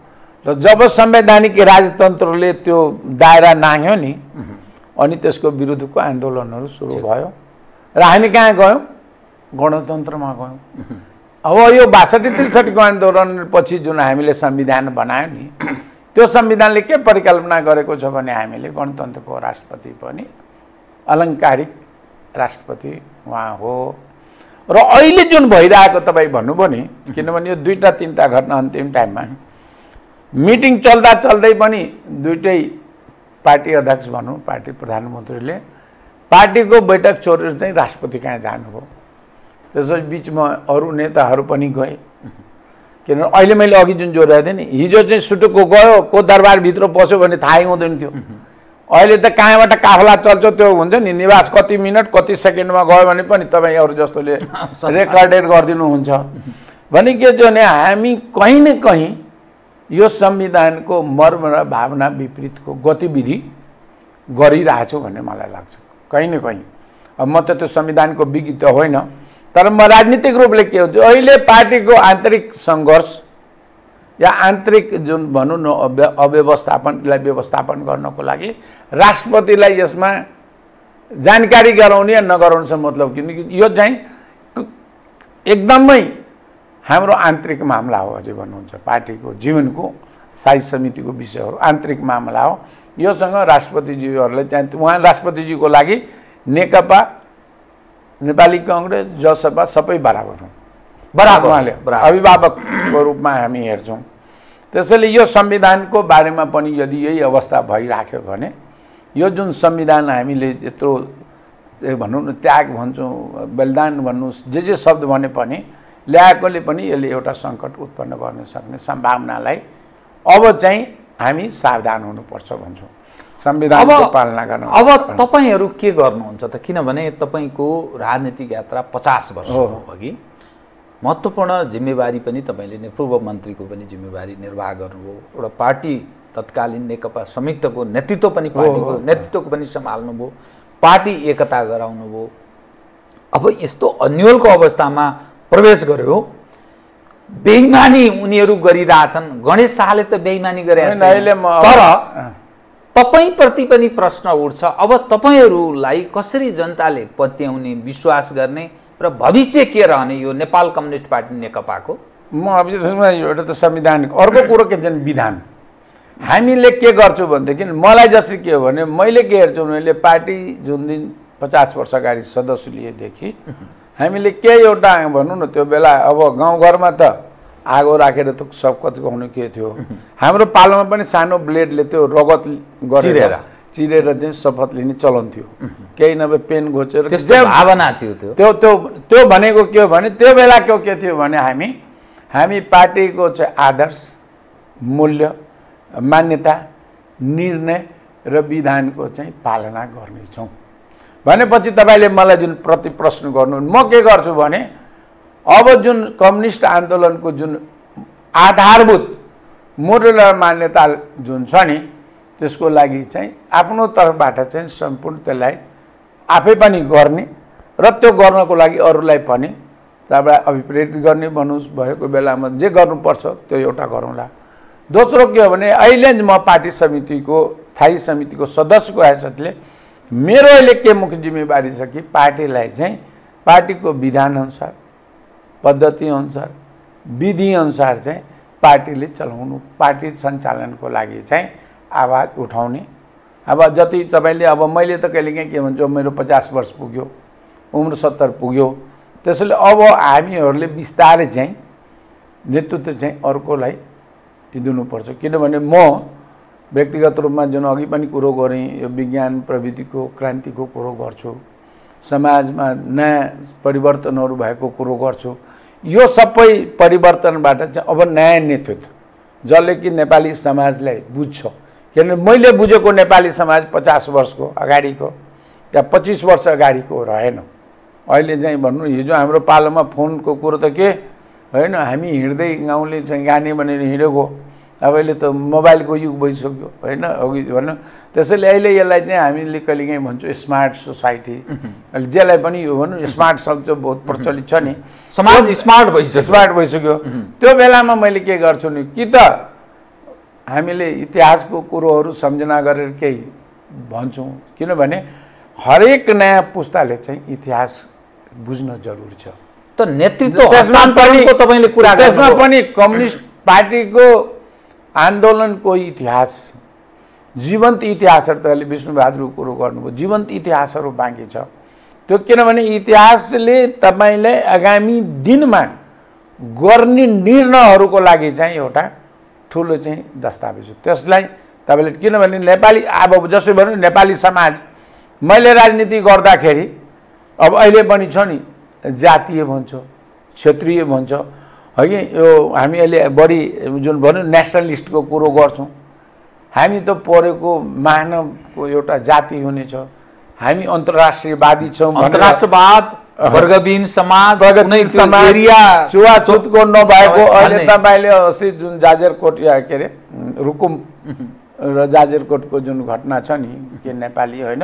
र जब संवैधानिक राजतन्त्रले त्यो दायरा नाग्यो नि अनि त्यसको विरुद्धको आन्दोलनहरू सुरु भयो र हामी कहाँ गयौँ? गणतन्त्रमा गयौँ। अब यो 62-63को आन्दोलनपछि जुन हामीले संविधान बनायो नि त्यो संविधानले के परिकल्पना गरेको छ भने हामीले गणतन्त्रको राष्ट्रपति पनि अलङ्कारिक राष्ट्रपति उहाँ हो। र अहिले जुन भइरहेको तपाईँ भन्नुभयो नि, किनभने यो 2-3टा घटना अन्तिम टाइममा मिटिङ चल्दा चल्दै पनि दुईटै पार्टी अध्यक्ष भनौँ, पार्टी प्रधानमन्त्रीले पार्टीको बैठक छोडेर चाहिँ राष्ट्रपति कहाँ जानुभयो। त्यसपछि बिचमा अरू नेताहरू पनि गए। किनभने अहिले मैले अघि जुन जोडिरहेको थिएँ नि, हिजो चाहिँ सुटुक्को गयो को दरबारभित्र पस्यो भने थाहै हुँदैन थियो। अहिले त कहाँबाट काफला चल्छ त्यो हुन्छ नि, निवास कति मिनट कति सेकेन्डमा गयो भने पनि तपाईँहरू जस्तोले रेकर्डेड गरिदिनुहुन्छ। भने के छ भने हामी कहीँ न कहीँ यो संविधानको मर्म र भावना विपरीतको गतिविधि गरिरहेछु भन्ने मलाई लाग्छ कहीँ न कहीँ। अब म त त्यो संविधानको विज्ञ त होइन, तर म राजनीतिक रूपले के हुन्छ अहिले पार्टीको आन्तरिक सङ्घर्ष या आन्तरिक जुन भनौँ न अव्यवस्थापनलाई व्यवस्थापन गर्नको लागि राष्ट्रपतिलाई यसमा जानकारी गराउने या नगराउनुसँग मतलब, किनकि यो चाहिँ एकदमै हाम्रो आन्तरिक मामला हो। अझै भन्नुहुन्छ पार्टीको जीवनको स्थायी समितिको विषयहरू आन्तरिक मामला हो। योसँग राष्ट्रपतिज्यूहरूलाई चाहिँ उहाँ राष्ट्रपतिज्यूको लागि नेकपा, नेपाली काङ्ग्रेस, जसपा सबै बराबर हुन्, बराबर उहाँले अभिभावकको रूपमा हामी हेर्छौँ। त्यसैले यो संविधानको बारेमा पनि यदि यही अवस्था भइराख्यो भने यो जुन संविधान हामीले यत्रो भनौँ न त्याग भन्छौँ, बलिदान भन्नुहोस्, जे शब्द भने पनि ल्याएकोले पनि यसले एउटा सङ्कट उत्पन्न गर्न सक्ने सम्भावनालाई अब चाहिँ हामी सावधान हुनुपर्छ भन्छौँ संविधानको पालना गर्न। अब तपाईँहरू के गर्नुहुन्छ त? किनभने तपाईँको राजनीतिक यात्रा 50 वर्ष अघि महत्त्वपूर्ण जिम्मेवारी पनि तपाईँले नै पूर्व मन्त्रीको पनि जिम्मेवारी निर्वाह गर्नुभयो, एउटा पार्टी तत्कालीन नेकपा संयुक्तको नेतृत्व पनि पार्टीको नेतृत्वको पनि सम्हाल्नुभयो, पार्टी एकता गराउनुभयो। अब यस्तो अन्योलको अवस्थामा प्रवेश गर्यो, बेइमानी उनीहरू गरिरहेछन्। गणेश शाहले त बेइमानी गरेका छैन, तर तपाईँप्रति पनि प्रश्न उठ्छ। अब तपाईँहरूलाई कसरी जनताले पत्याउने, विश्वास गर्ने र भविष्य के रहने यो नेपाल कम्युनिस्ट पार्टी नेकपाको? म अब त्यसमा एउटा त संविधानको अर्को कुरो के चाहिँ विधान हामीले के गर्छौँ भनेदेखि मलाई जसरी के हो भने मैले के हेर्छु भने पार्टी जुन दिन 50 वर्ष अगाडि सदस्य लिएदेखि हामीले के एउटा भनौँ न त्यो बेला अब गाउँघरमा त आगो राखेर त सबकच गाउनु के थियो, हाम्रो पालोमा पनि सानो ब्लेडले त्यो रगत गरेर चिरेर चाहिँ शपथ लिने चलन थियो, केही नभए पेन घोचेर भावना थियो। त्यो भनेको के हो भने त्यो बेलाको के थियो भने हामी पार्टीको चाहिँ आदर्श, मूल्य, मान्यता, निर्णय र विधानको चाहिँ पालना गर्नेछौँ भनेपछि तपाईँले मलाई जुन प्रति प्रश्न गर्नु, म के गर्छु भने अब जुन कम्युनिस्ट आन्दोलनको जुन आधारभूत मूल्य र मान्यता जुन छ नि त्यसको लागि चाहिँ आफ्नो तर्फबाट चाहिँ सम्पूर्ण त्यसलाई आफै पनि गर्ने र त्यो गर्नको लागि अरूलाई पनि त्यहाँबाट अभिप्रेरित गर्ने भन्नुहोस्, भएको बेलामा जे गर्नुपर्छ त्यो एउटा गरौँला। दोस्रो के हो भने अहिले म पार्टी समितिको स्थायी समितिको सदस्यको हैसियतले मेरो अहिले के मुख्य जिम्मेवारी छ कि पार्टीलाई चाहिँ पार्टीको विधानअनुसार, पद्धतिअनुसार, विधिअनुसार चाहिँ पार्टीले चलाउनु, पार्टी सञ्चालनको लागि चाहिँ आवाज उठाउने। अब जति तपाईँले अब मैले त कहिलेकाहीँ के भन्छ मेरो 50 वर्ष पुग्यो, उम्र 70 पुग्यो, त्यसैले अब हामीहरूले बिस्तारै चाहिँ नेतृत्व चाहिँ अर्कोलाई दिनुपर्छ। किनभने म व्यक्तिगत रूपमा जुन अघि पनि कुरो गरेँ यो विज्ञान प्रविधिको क्रान्तिको कुरो गर्छु, समाजमा नयाँ परिवर्तनहरू भएको कुरो गर्छु। यो सबै परिवर्तनबाट चाहिँ अब नयाँ नेतृत्व जसले कि नेपाली समाजलाई बुझ्छ, किनभने मैले बुझेको नेपाली समाज 50 वर्षको अगाडिको या 25 वर्ष अगाडिको रहेन। अहिले चाहिँ भन्नु हिजो हाम्रो पालोमा फोनको कुरो त के होइन, हामी हिँड्दै गाउँले चाहिँ गाने भनेर हिँडेको, अब अहिले त मोबाइलको युग भइसक्यो होइन अघि भन्नु। त्यसैले अहिले यसलाई चाहिँ हामीले कहिलेकाहीँ भन्छौँ स्मार्ट सोसाइटी, जसलाई पनि यो भनौँ स्मार्ट शब्द चाहिँ बहुत प्रचलित छ नि, समाज स्मार्ट भइसक्यो। त्यो बेलामा मैले के गर्छु नि कि त हामीले इतिहासको कुरोहरू सम्झना गरेर केही भन्छौँ, किनभने हरेक नयाँ पुस्ताले चाहिँ इतिहास बुझ्न जरुरी छ। त नेतृत्व हस्तान्तरणको तपाईले कुरा गर्नु, त्यसमा पनि कम्युनिस्ट पार्टीको आन्दोलनको इतिहास, जीवन्त इतिहासहरू त अहिले विष्णुबहादुरको कुरो गर्नुभयो, जीवन्त इतिहासहरू बाँकी छ। त्यो किनभने इतिहासले तपाईँलाई आगामी दिनमा गर्ने निर्णयहरूको लागि चाहिँ एउटा ठुलो चाहिँ दस्तावेज हो। त्यसलाई तपाईँले किनभने नेपाली अब जसो भन्नु नेपाली समाज मैले राजनीति गर्दाखेरि अब अहिले पनि छ नि जातीय भन्छ, क्षेत्रीय भन्छ कि यो हामी अहिले बढी जुन भन्यो नेसनलिस्टको कुरो गर्छौँ। हामी त परेको मानवको एउटा जाति हुनेछ, हामी अन्तर्राष्ट्रियवादी छौँ। अन्तर्राष्ट्रवाद, वर्गविहीन समाज, छुवाछुतको नभएको अहिले तपाईँले अस्ति जुन जाजरकोट के अरे रुकुम र जाजरकोटको जुन घटना छ नि के नेपाली होइन,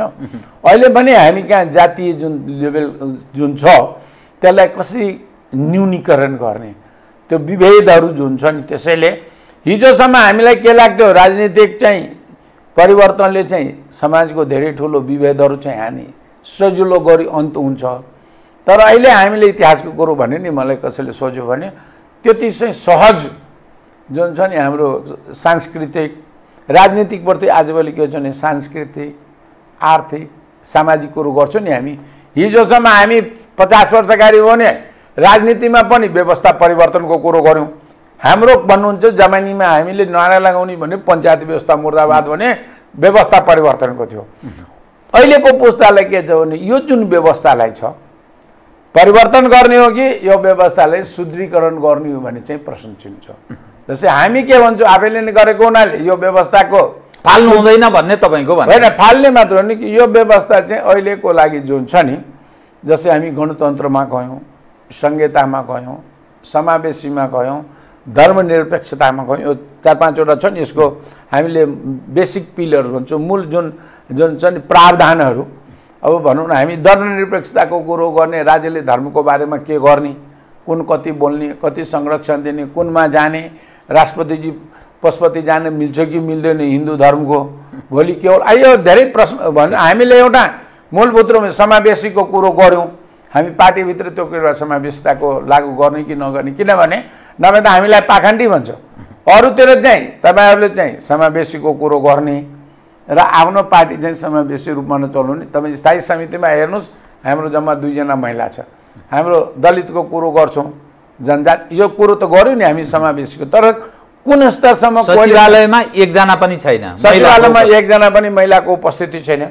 अहिले पनि हामी कहाँ जातीय जुन लेभल जुन छ त्यसलाई कसरी न्यूनीकरण गर्ने, त्यो विभेदहरू जुन छ नि। त्यसैले हिजोसम्म हामीलाई के लाग्थ्यो, राजनीतिक चाहिँ परिवर्तनले चाहिँ समाजको धेरै ठुलो विभेदहरू चाहिँ हानि सजिलो गरी अन्त हुन्छ। तर अहिले हामीले इतिहासको कुरो भने नि मलाई कसैले सोच्यो भने त्यति चाहिँ सहज जुन छ नि हाम्रो सांस्कृतिक राजनीतिकप्रति आजभोलि के छ भने सांस्कृतिक आर्थिक सामाजिक कुरो गर्छौँ नि हामी। हिजोसम्म हामी 50 वर्ष अगाडि हो भने राजनीतिमा पनि व्यवस्था परिवर्तनको कुरो गऱ्यौँ। हाम्रो भन्नुहुन्छ जमानीमा हामीले नारा लगाउने भने पञ्चायत व्यवस्था मुर्दाबाद भने व्यवस्था परिवर्तनको थियो। अहिलेको पुस्तालाई के छ भने यो जुन व्यवस्थालाई छ परिवर्तन गर्ने हो कि यो व्यवस्थालाई सुदृढीकरण गर्ने हो भने चाहिँ प्रश्न चिन्ह छ। जस्तै हामी के भन्छौँ आफैले नै गरेको हुनाले यो व्यवस्थाको फाल्नु हुँदैन भन्ने तपाईँको भन्नु होइन, फाल्ने मात्र हो नि कि यो व्यवस्था चाहिँ अहिलेको लागि जुन छ नि, जस्तै हामी गणतन्त्रमा गयौँ, संहितामा गयौँ, समावेशीमा गयौँ, धर्मनिरपेक्षतामा गयौँ, यो 4-5 वटा छ नि। यसको हामीले बेसिक पिलर भन्छौँ, मूल जुन जुन छ नि प्रावधानहरू। अब भनौँ न हामी धर्मनिरपेक्षताको कुरो गर्ने, राज्यले धर्मको बारेमा के गर्ने, कुन कति बोल्ने, कति संरक्षण दिने, कुनमा जाने, राष्ट्रपतिजी पशुपति जान मिल्छ कि मिल्दैन हिन्दू धर्मको, भोलि केवल आयो धेरै प्रश्न भन्नु। हामीले एउटा मूलभूत रूपमा समावेशीको कुरो गऱ्यौँ, हामी पार्टीभित्र त्यो कुरा समावेशिताको लागू गर्ने कि नगर्ने, किनभने नभए त हामीलाई पाखण्डी भन्छ। अरूतिर चाहिँ तपाईँहरूले चाहिँ समावेशीको कुरो गर्ने र आफ्नो पार्टी चाहिँ समावेशी रूपमा नचलाउने। तपाईँ स्थायी समितिमा हेर्नुहोस्, हाम्रो जम्मा 2 जना महिला छ। हाम्रो दलितको कुरो गर्छौँ, जनजाति यो कुरो त गऱ्यौँ नि हामी समावेशीको, तर कुन स्तरसम्म सचिवालयमा 1 जना पनि छैन, सचिवालयमा 1 जना पनि महिलाको उपस्थिति छैन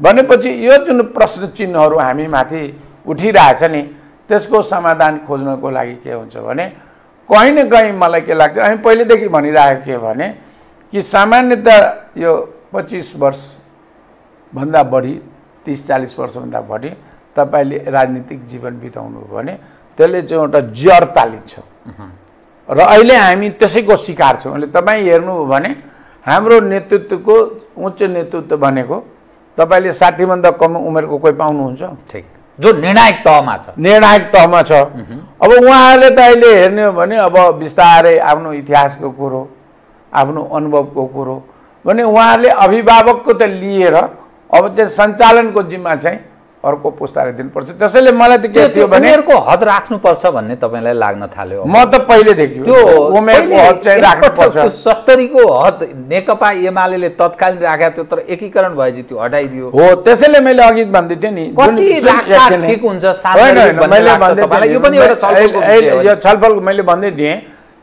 भनेपछि यो जुन प्रश्न चिन्हहरू हामी माथि उठिरहेछ नि त्यसको समाधान खोज्नको लागि के हुन्छ भने कहीँ न कहीँ मलाई के लाग्छ, हामी पहिलेदेखि भनिरहेको के भने कि सामान्यतः यो 25 वर्षभन्दा बढी 30-40 वर्षभन्दा बढी तपाईँले राजनीतिक जीवन बिताउनु हो भने त्यसले चाहिँ एउटा जड तालिन्छ र अहिले हामी त्यसैको शिकार छौँ। अहिले तपाईँ हेर्नु हो भने हाम्रो नेतृत्वको उच्च नेतृत्व भनेको तपाईँले 60भन्दा कम उमेरको कोही पाउनुहुन्छ? ठिक, जो निर्णायक तहमा छ, निर्णायक तहमा छ। अब उहाँहरूले त अहिले हेर्ने हो भने अब बिस्तारै आफ्नो इतिहासको कुरो, आफ्नो अनुभवको कुरो भने उहाँहरूले अभिभावकको त लिएर अब चाहिँ सञ्चालनको जिम्मा चाहिँ अर्को पुस्ताले दिनुपर्छ। त्यसैले मलाई त के थियो भने उमेरको हद राख्नुपर्छ भन्ने तपाईँलाई लाग्न थाल्यो? म त पहिलेदेखि त्यो उमेरको हद चाहिँ राख्नुपर्छ। 70 को हद नेकपा एमाले तत्कालीन राखेको थियो, तर एकीकरण भएपछि त्यो हटाइदियो हो। त्यसैले मैले अघि भन्दै थिएँ नि कति राख्दा ठिक हुन्छ यो छलफल मैले भन्दै थिएँ।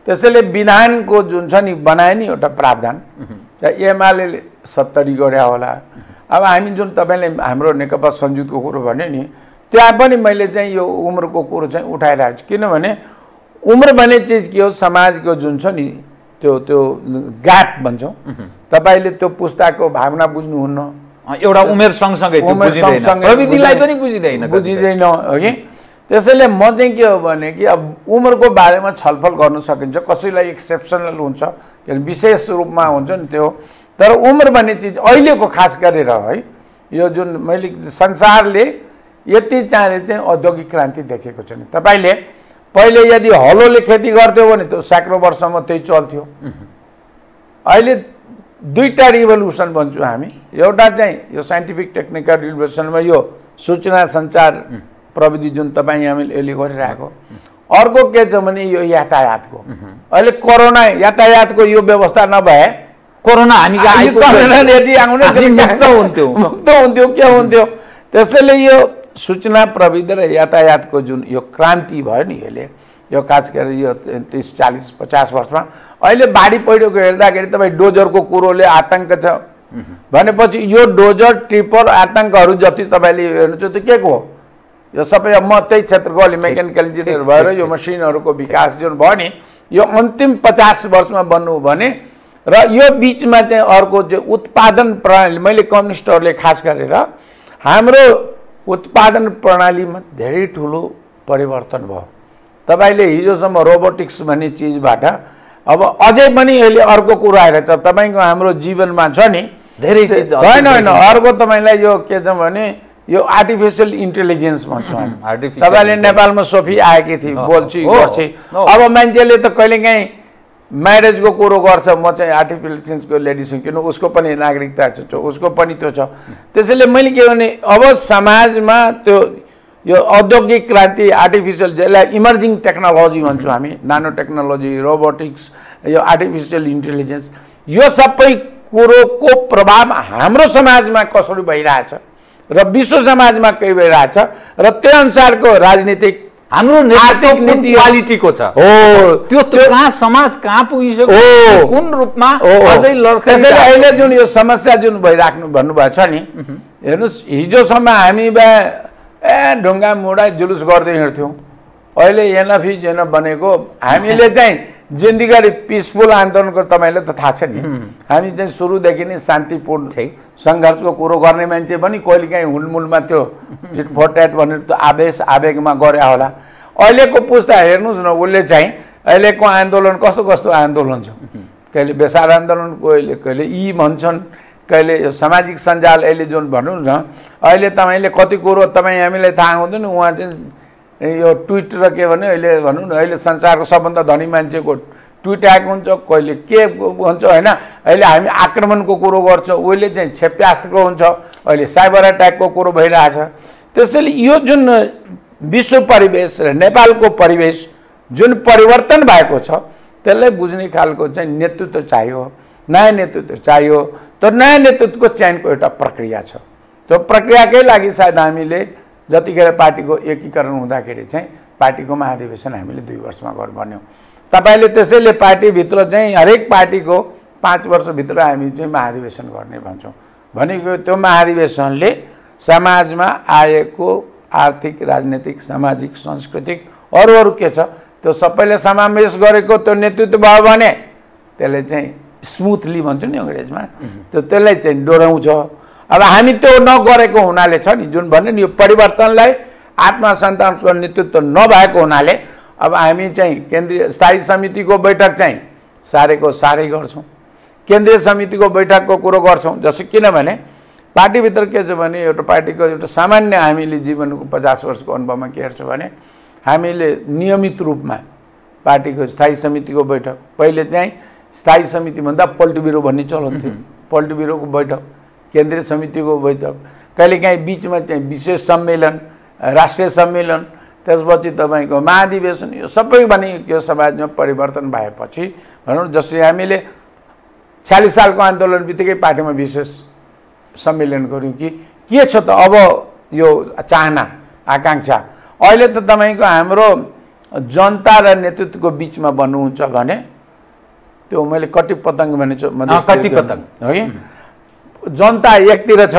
त्यसैले विधानको जुन छ नि बनाए नि एउटा प्रावधान एमाले 70 गरे होला। अब हामी जुन तपाईँले हाम्रो नेकपा संयुक्तको कुरो भने नि त्यहाँ पनि मैले चाहिँ यो उम्रको कुरो चाहिँ उठाइरहेको छु, किनभने उम्र भन्ने चिज के हो, समाजको जुन छ नि त्यो त्यो ग्याप भन्छौँ, तपाईँले त्यो पुस्ताको भावना बुझ्नुहुन्न। एउटा उमेर सँगसँगै प्रविधिलाई पनि बुझिँदैन हो कि। त्यसैले म चाहिँ के हो भने कि अब उम्रको बारेमा छलफल गर्न सकिन्छ, कसैलाई एक्सेप्सनल हुन्छ, विशेष रूपमा हुन्छ नि त्यो। तर उम्र भन्ने चिज अहिलेको खास गरेर है यो जुन मैले संसारले यति चाँडै चाहिँ औद्योगिक क्रान्ति देखेको छैन। तपाईँले पहिले यदि हलोले खेती गर्थ्यो भने त्यो सैकौं वर्षसम्म त्यही चल्थ्यो। अहिले 2टा रिभोल्युसन भन्छौँ हामी, एउटा चाहिँ यो साइन्टिफिक टेक्निकल रिभोल्युसनमा यो सूचना सञ्चार प्रविधि जुन तपाईँ हामीले यसले गरिरहेको, अर्को के छ भने यो यातायातको। अहिले कोरोना यातायातको यो व्यवस्था नभए कोरोना हामी यदि आउने मुक्त हुन्थ्यो के हुन्थ्यो। त्यसैले यो सूचना प्रविधि र यातायातको जुन यो क्रान्ति भयो नि यसले यो खास गरेर यो 30, 40, 50 वर्षमा अहिले बाढी पहिरोको हेर्दाखेरि तपाईँ डोजरको कुरोले आतंक छ भनेपछि यो डोजर टिपर आतंकहरू जति तपाईँले हेर्नुहुन्छ त्यो के को हो? यो सबै म त्यही क्षेत्रको अलि मेकानिकल इन्जिनियर भएर यो मसिनहरूको विकास जुन भयो नि यो अन्तिम 50 वर्षमा बन्नु भने र यो बिचमा चाहिँ अर्को चाहिँ उत्पादन प्रणाली मैले कम्युनिस्टहरूले खास गरेर हाम्रो उत्पादन प्रणालीमा धेरै ठुलो परिवर्तन भयो। तपाईले हिजोसम्म रोबोटिक्स भन्ने चिजबाट अब अझै पनि अहिले अर्को कुरा आइरहेछ तपाईको हाम्रो जीवनमा छ नि धेरै चिज होइन अर्को तपाईलाई यो के छ भने यो आर्टिफिशियल इन्टेलिजेन्स भन्छौँ हामी। तपाईले नेपालमा सोफी आएकी थिए बोल्छु गर्छु अब मान्छेले त कहिलेकाहीँ म्यारेजको कुरो गर्छ म चाहिँ आर्टिफिशियल इन्टेलिजेन्सको लेडिज हुँ किन उसको पनि नागरिकता छ उसको पनि त्यो छ। त्यसैले मैले के भने अब समाजमा त्यो यो औद्योगिक क्रान्ति आर्टिफिशियल जसलाई इमर्जिङ टेक्नोलोजी भन्छौँ हामी नानो टेक्नोलोजी रोबोटिक्स यो आर्टिफिशियल इन्टेलिजेन्स यो सबै कुरोको प्रभाव हाम्रो समाजमा कसरी भइरहेछ र विश्व समाजमा के भइरहेछ र त्यो अनुसारको राजनीतिक हाम्रो नेतृत्व नीति क्वालिटीको छ हो त्यो कहाँ समाज कहाँ पुगिसक्यो कुन रूपमा अझै लड्खै। त्यसैले अहिले जुन यो समस्या जुन भइराख्नु भन्नुभएको छ नि हेर्नुहोस् हिजोसम्म हामी ढुङ्गा मुढा जुलुस गर्दै हिँड्थ्यौँ अहिले एनएफी जेन बनेको हामीले चाहिँ जिन्दगी पिसफुल आन्दोलनको तपाईँलाई त थाहा छ नि हामी चाहिँ सुरुदेखि नै शान्तिपूर्ण सङ्घर्षको कुरो गर्ने मान्छे पनि कहिलेकाहीँ हुलमुलमा त्यो टिट फर ट्याट भनेर त्यो आवेगमा गरे होला। अहिलेको पुस्ता हेर्नुहोस् न उसले चाहिँ अहिलेको आन्दोलन कस्तो कस्तो आन्दोलन छ कहिले बेसार आन्दोलन कहिले यी भन्छन् कहिले यो सामाजिक सञ्जाल अहिले जुन भनौँ न अहिले तपाईँले कति कुरो तपाईँ हामीलाई थाहा हुँदैन उहाँ चाहिँ यो ट्विट र के भने अहिले भनौँ न अहिले संसारको सबभन्दा धनी मान्छेको ट्विट आएको हुन्छ कहिले के हुन्छ होइन अहिले हामी आक्रमणको कुरो गर्छौँ उसले चाहिँ क्षेप्यास्त्रको हुन्छ अहिले साइबर एट्याकको कुरो भइरहेछ। त्यसैले यो जुन विश्व परिवेश र नेपालको परिवेश जुन परिवर्तन भएको छ त्यसलाई बुझ्ने खालको चाहिँ नेतृत्व चाहियो नयाँ नेतृत्व चाहियो। तर नयाँ नेतृत्वको चयनको एउटा प्रक्रिया छ त्यो प्रक्रियाकै लागि सायद हामीले जतिखेर पार्टीको एकीकरण हुँदाखेरि चाहिँ पार्टीको महाधिवेशन हामीले 2 वर्षमा गर्नुपर्ने हो। तपाईँले त्यसैले पार्टीभित्र चाहिँ हरेक पार्टीको 5 वर्षभित्र हामी चाहिँ महाधिवेशन गर्ने भन्छौँ भनेको त्यो महाधिवेशनले समाजमा आएको आर्थिक राजनीतिक सामाजिक सांस्कृतिक अरू के छ त्यो सबैले समावेश गरेको त्यो नेतृत्व भयो भने त्यसले चाहिँ स्मुथली भन्छ नि अङ्ग्रेजमा त्यसलाई चाहिँ डोराउँछ। अब हामी त्यो नगरेको हुनाले छ नि जुन भन्ने नि यो परिवर्तनलाई आत्मसन्तानको नेतृत्व नभएको हुनाले अब हामी चाहिँ केन्द्रीय स्थायी समितिको बैठक चाहिँ सारेको सारै गर्छौँ केन्द्रीय समितिको बैठकको कुरो गर्छौँ। जस्तो किनभने पार्टीभित्र के छ भने एउटा पार्टीको एउटा सामान्य हामीले जीवनको 50 वर्षको अनुभवमा के हेर्छौँ भने हामीले नियमित रूपमा पार्टीको स्थायी समितिको बैठक पहिले चाहिँ स्थायी समितिभन्दा पोलिट ब्युरो भन्ने चलन थियो पोलिट ब्युरोको बैठक केन्द्रीय समितिको बैठक कहिलेकाहीँ बिचमा चाहिँ विशेष सम्मेलन राष्ट्रिय सम्मेलन त्यसपछि तपाईँको महाधिवेशन यो सबै भने यो समाजमा परिवर्तन भएपछि भनौँ जसरी हामीले 46 सालको आन्दोलन बित्तिकै पार्टीमा विशेष सम्मेलन गऱ्यौँ कि के छ त अब यो चाहना आकाङ्क्षा अहिले त तपाईँको हाम्रो जनता र नेतृत्वको बिचमा बन्नुहुन्छ भने त्यो मैले कति पतंग भनेछु कति पतंग हो कि जनता एकतिर छ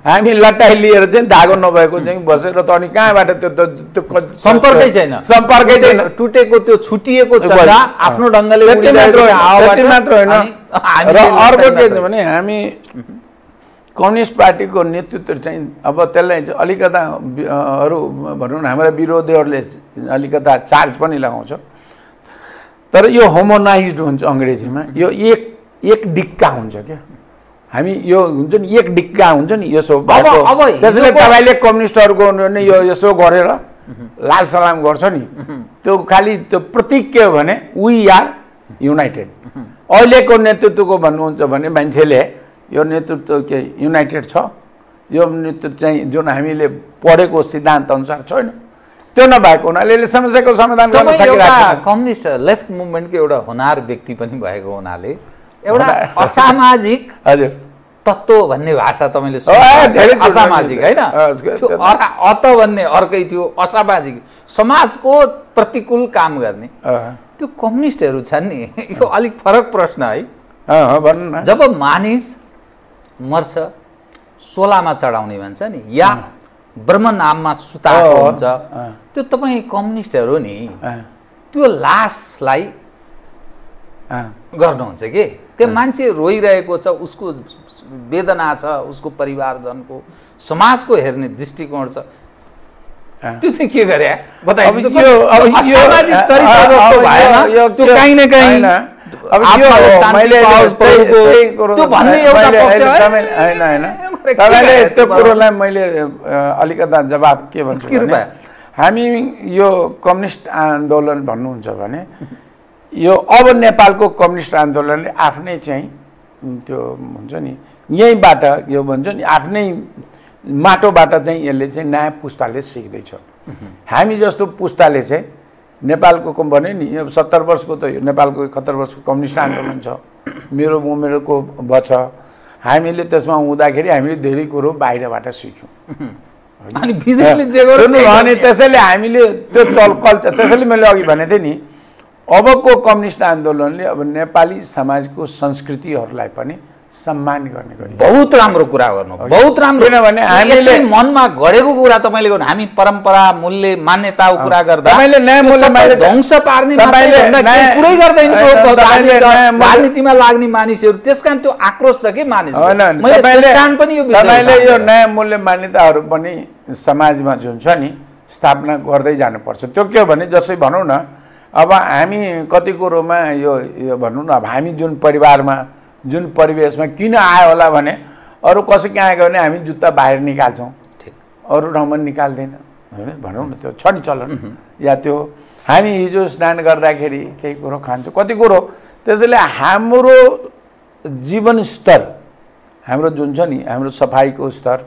हामी लट्टाइ लिएर चाहिँ धागो नभएको चाहिँ बसेर त अनि कहाँबाट त्यो सम्पर्कै छैन टुटेको त्यो छुटिएको चल्दा आफ्नो ढङ्गले त्यति मात्र होइन र अर्को के छ भने हामी कम्युनिस्ट पार्टीको नेतृत्व चाहिँ अब त्यसलाई चाहिँ अलिकता अरू भनौँ न हाम्रा विरोधीहरूले अलिकता चार्ज पनि लगाउँछ तर यो होमोनाइज्ड हुन्छ अङ्ग्रेजीमा यो एक डिक्का हुन्छ क्या हामी यो हुन्छ नि एक डिक्का हुन्छ नि यसो त्यसैले तपाईँले कम्युनिस्टहरूको नै यो यसो गरेर लाल सलाम गर्छ नि त्यो खालि त्यो प्रतीक के हो भने वी आर युनाइटेड अहिलेको नेतृत्वको भन्नुहुन्छ भने मान्छेले यो नेतृत्व के युनाइटेड छ यो नेतृत्व चाहिँ जुन हामीले पढेको सिद्धान्त अनुसार छैन त्यो नभएको हुनाले समस्याको समाधान गर्न सकिरहेको छैन। कम्युनिस्ट लेफ्ट मुभमेन्टको एउटा होनार व्यक्ति पनि भएको हुनाले एउटा असामाजिक हजुर तत्त्व भन्ने भाषा तपाईँले असामाजिक होइन अत भन्ने अर्कै थियो असामाजिक समाजको प्रतिकूल काम गर्ने त्यो कम्युनिस्टहरू छन् नि यो अलिक फरक प्रश्न है भन्नु न जब मानिस मर्छ सोलामा चढाउने भन्छ नि या ब्रह्म नाममा सुताएको हुन्छ त्यो तपाईँ कम्युनिस्टहरू नि त्यो लासलाई गर्नुहुन्छ कि त्यो मान्छे रोइरहेको छ उसको वेदना छ उसको परिवारजनको समाजको हेर्ने दृष्टिकोण छ त्यो चाहिँ के गरे बताइदिनु सामाजिक चरित्र जस्तो भएन त्यो कहीँ न कहीँ अब त्यो भन्ने एउटा पक्ष हैन तपाईले त्यो कुरोलाई मैले अलिकता जवाब के भन्छु भने हामी यो कम्युनिस्ट आन्दोलन भन्नुहुन्छ भने यो अब नेपालको कम्युनिस्ट आन्दोलनले आफ्नै चाहिँ त्यो हुन्छ नि यहीँबाट यो भन्छ नि आफ्नै माटोबाट चाहिँ यसले चाहिँ नयाँ पुस्ताले सिक्दैछ हामी जस्तो पुस्ताले चाहिँ नेपालको भन्यो नि यो 70 वर्षको त नेपालको 71 वर्षको कम्युनिस्ट आन्दोलन छ मेरो उमेरको छ हामीले त्यसमा हुँदाखेरि हामीले धेरै कुरो बाहिरबाट सिक्यौँ अनि विदेशले जे गर्नु अनि त्यसैले हामीले त्यो कल्चर त्यसैले मैले अघि भनेको थिएँ नि अबको कम्युनिस्ट आन्दोलनले अब नेपाली समाजको संस्कृतिहरूलाई पनि सम्मान गर्ने गरी बहुत राम्रो कुरा गर्नु बहुत राम्रो किनभने हामीले मनमा गढेको कुरा तपाईले गर्नु हामी परम्परा मूल्य मान्यताको कुरा गर्दा तपाईले नयाँ मूल्य मान्यता ध्वंस पार्ने कुरै गर्दैन राजनीतिमा लाग्ने मानिसहरू त्यसकारण त्यो आक्रोश छ के मानिस तपाईले यो नयाँ मूल्य मान्यताहरू पनि समाजमा जुन छ नि स्थापना गर्दै जानुपर्छ त्यो के भने जसै भनौँ न अब हामी कति कुरोमा यो भनौँ न अब हामी जुन परिवारमा जुन परिवेशमा किन आयो होला भने अरू कसै कहाँ आएको भने हामी जुत्ता बाहिर निकाल्छौँ अरू ठाउँमा निकाल्दैन होइन भनौँ न त्यो छ नि चलन या त्यो हामी हिजो स्नान गर्दाखेरि केही कुरो खान्छौँ कति कुरो त्यसैले हाम्रो जीवन स्तर हाम्रो जुन छ नि हाम्रो सफाइको स्तर